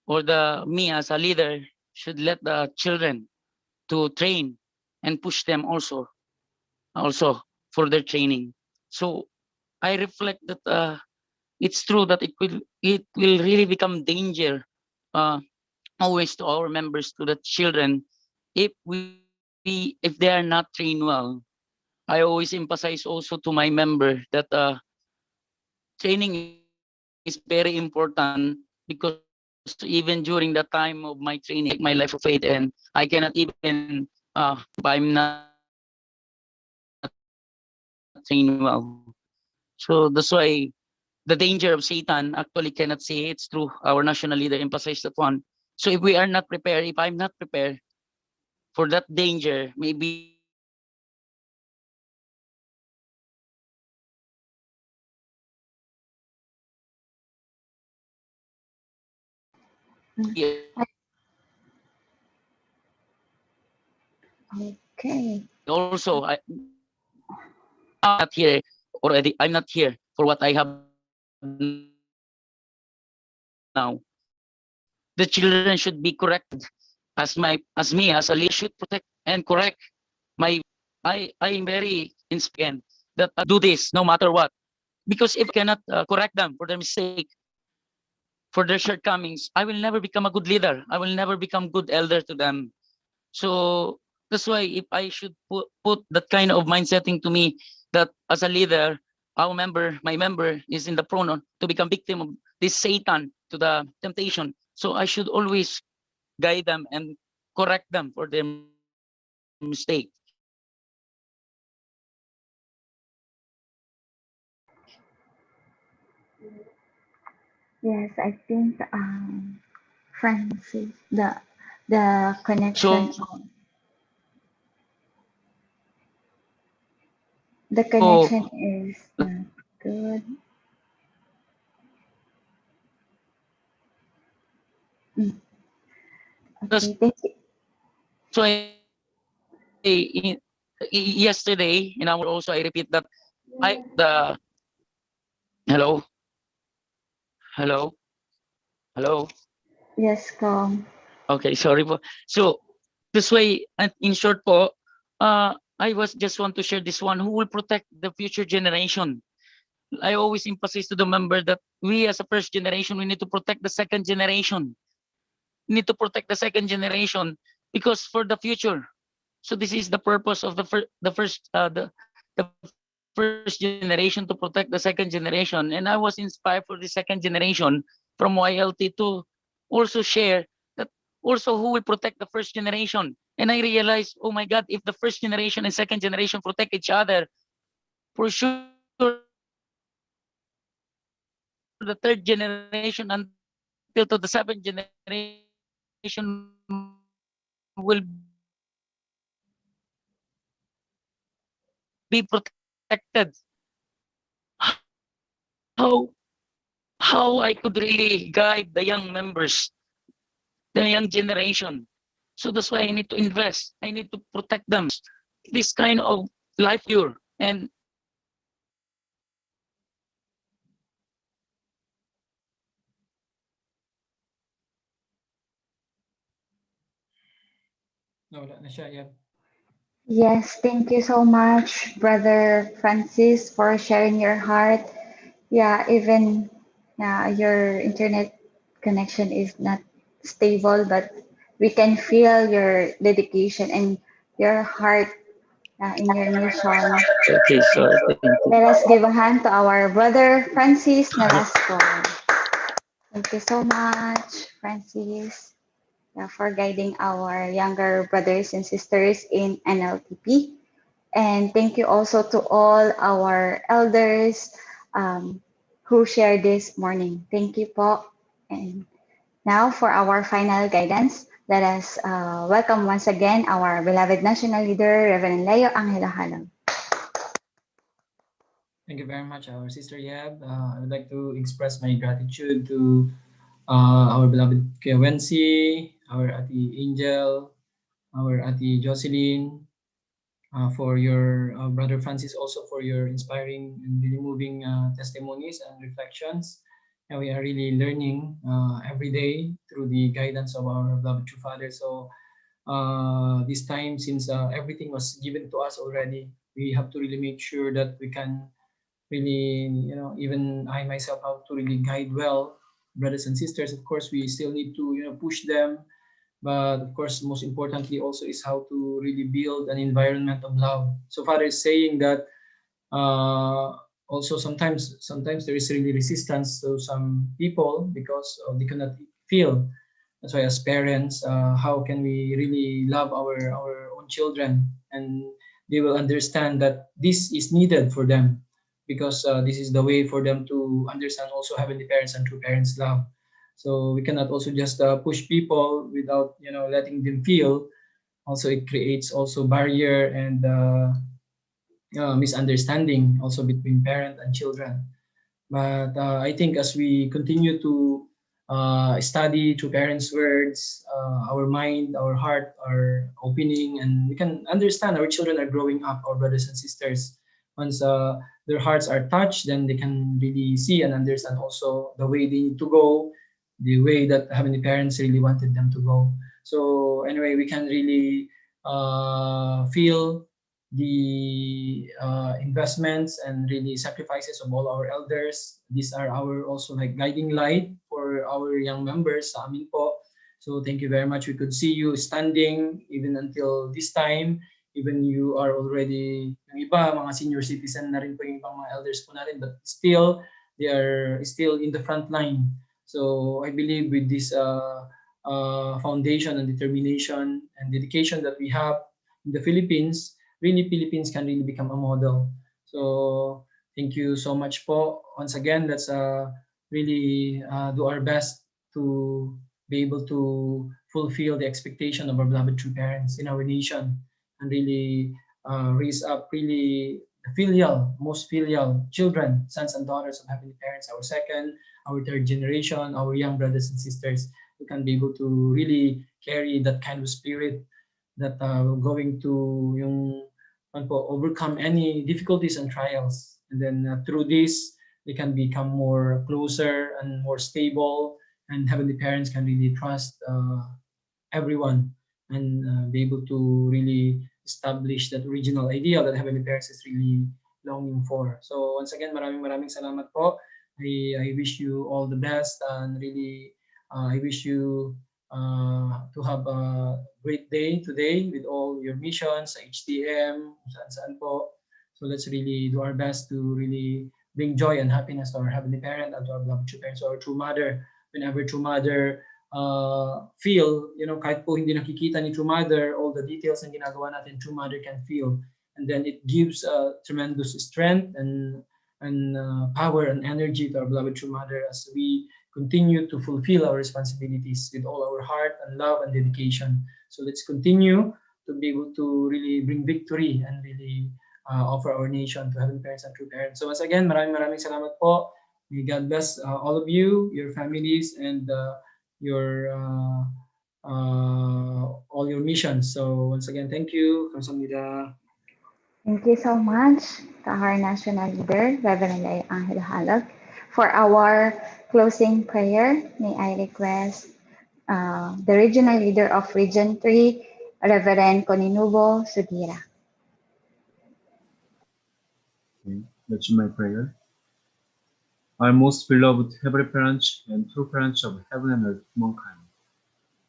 or the me as a leader should let the children to train and push them also for their training. So I reflect that it's true that it will really become danger uh, always to our members, to the children, if they are not trained well. I always emphasize also to my member that training is very important, because even during the time of my training, I can take my life of faith and I cannot even if I'm not trained well. So that's why the danger of Satan actually cannot say it's true. Our national leader emphasized that one. So if we are not prepared, if I'm not prepared for that danger, maybe I will never become a good leader. I will never become a good elder to them. So Mm. Okay. also not here already. I'm not here for what I have now. The children should be corrected as me as a leader should protect and correct my. I am very inspired again that I should do this no matter what, because if I cannot correct them for their mistake, for their shortcomings, I will never become a good leader. I will never become good elder to them. So that's why if I should put that kind of mindsetting to me, that as a leader, my member is in the prone to become victim of this Satan, to the temptation. So I should always guide them and correct them for their mistake. Yes, I think Francis, the connection So the connection is not good. Mm, okay, thank you. that's why yesterday in our also I repeat that the hello hello hello. Yes, come. Okay, sorry po. So this way, and in short po, I was just want to share this one. Who will protect the future generation? I always emphasize to the member that we as a first generation, we need to protect the second generation. We need to protect the second generation because for the future. So this is the purpose of the first generation, to protect the second generation. And I was inspired for the second generation from YLT to also share that also who will protect the first generation. And I realized, oh my God, if the first generation and second generation protect each other, for sure the third generation until to the seventh generation will be protected. How I could really guide the young members, the young generation. So that's why I need to invest. I need to protect them. This kind of life pure. And Nawala na siya, yeah. Yes, thank you so much, Brother Francis, for sharing your heart. Yeah, even your internet connection is not stable, but we can feel your dedication and your heart in your mission. Okay, sir. Thank you. Let us give a hand to our brother Francis Nolasco. Thank you so much, Francis, for guiding our younger brothers and sisters in NLTP. And thank you also to all our elders who shared this morning. Thank you po. And now for our final guidance, let us welcome once again our beloved national leader, Reverend Leo Angelo Halong. Thank you very much, our sister Yab. I would like to express my gratitude to our beloved Kuya Wency, our Ati Angel, our Ati Jocelyn, for your brother Francis, also for your inspiring and really moving testimonies and reflections. And we are really learning every day through the guidance of our beloved True Father. So this time, since everything was given to us already, we have to really make sure that we can really, even I myself, how to really guide well brothers and sisters. Of course, we still need to, push them, but of course, most importantly also is how to really build an environment of love. So Father is saying that also sometimes there is really resistance to some people because they cannot feel. That's why as parents, how can we really love our own children, and they will understand that this is needed for them, because this is the way for them to understand also heavenly parents and true parents love. So we cannot also just push people without letting them feel. Also, it creates also barrier and misunderstanding also between parent and children. But I think as we continue to study through parents' words, our mind, our heart are opening, and we can understand our children are growing up, our brothers and sisters. Once their hearts are touched, then they can really see and understand also the way they need to go, the way that heavenly parents really wanted them to go. So anyway, we can really feel the investments and really sacrifices of all our elders. These are our also like guiding light for our young members sa amin po. So thank you very much. We could see you standing even until this time. Even you are already, yung iba, mga senior citizen na rin po yung ibang mga elders po natin, but still, they are still in the front line. So I believe with this foundation and determination and dedication that we have in the Philippines, really Philippines can really become a model. So thank you so much po. Once again, let's really do our best to be able to fulfill the expectation of our beloved true parents in our nation, and really raise up really the most filial children, sons and daughters of heavenly parents, our second, our third generation, our young brothers and sisters, who can be able to really carry that kind of spirit that going to overcome any difficulties and trials, and then through this they can become more closer and more stable, and heavenly parents can really trust everyone, and be able to really establish that original ideal that heavenly parents is really longing for. So once again, maraming salamat po. I wish you all the best, and really I wish you to have a great day today with all your missions sa HTM, saan po. So let's really do our best to really bring joy and happiness to our heavenly parent and to our beloved true parents, to our true mother. Whenever true mother feel, kahit po hindi nakikita ni true mother, all the details ng ginagawa natin, true mother can feel. And then it gives tremendous strength and power and energy to our beloved true mother as we continue to fulfill our responsibilities with all our heart and love and dedication. So let's continue to be able to really bring victory and really offer our nation to heavenly parents and true parents. So once again, maraming salamat po. May God bless all of you, your families, and your all your missions. So once again, thank you. Kamsahamnida. Thank you so much to our national leader, Reverend Leo Angelo Halog. For our closing prayer, may I request the regional leader of Region 3, Reverend Coninubo Sugira. Okay, that's my prayer. our most beloved heavenly parents and true parents of heaven and earth, mankind.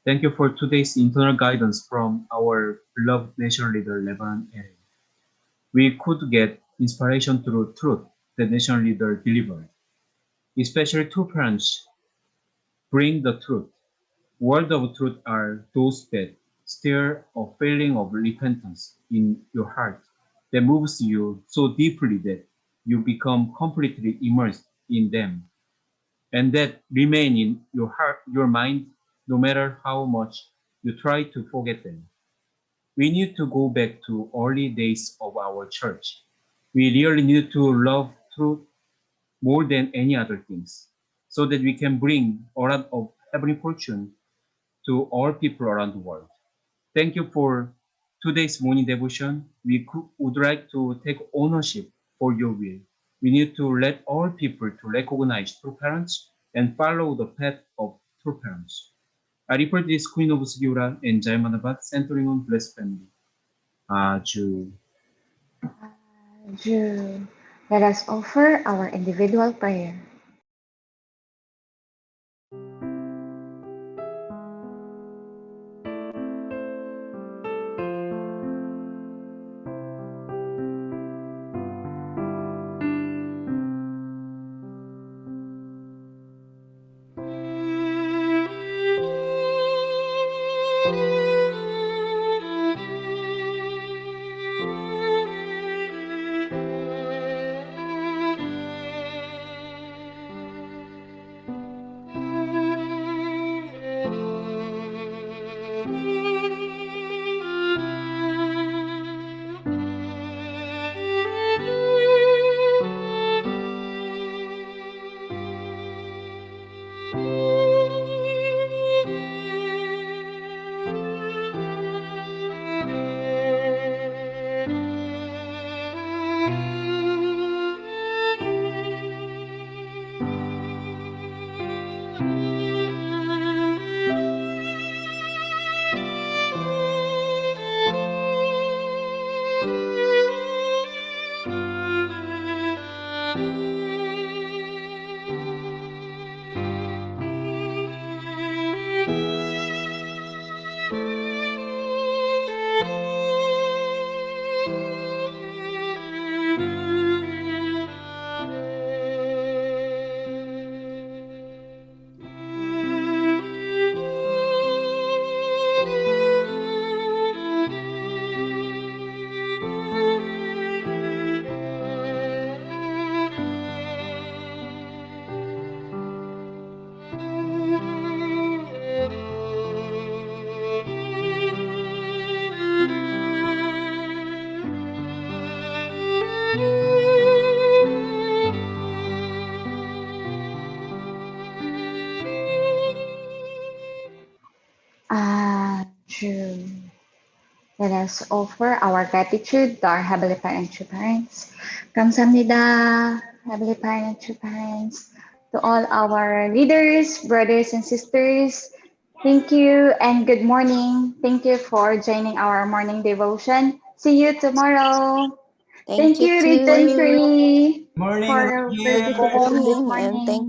Thank you for today's internal guidance from our beloved national leader, Lebanon Aaron. We could get inspiration through truth that national leader delivered. Especially two parents bring the truth. Words of truth are those that stir a feeling of repentance in your heart that moves you so deeply that you become completely immersed in them and that remain in your heart, your mind, no matter how much you try to forget them. We need to go back to early days of our church. We really need to love truth more than any other things, so that we can bring a lot of heavenly fortune to all people around the world. Thank you for today's morning devotion. We would like to take ownership for your will. We need to let all people to recognize true parents and follow the path of true parents. I refer to this Queen of Sigiura and Jaimanabat centering on blessed family. 아주. Let us offer our individual prayer. Let us offer our gratitude to our Heavenly Parent and True Parents. 감사합니다, Heavenly Parent and True Parents. To all our leaders, brothers and sisters, thank you and good morning. Thank you for joining our morning devotion. See you tomorrow. Thank you, Region 3, Morning for again. participation this And thank morning.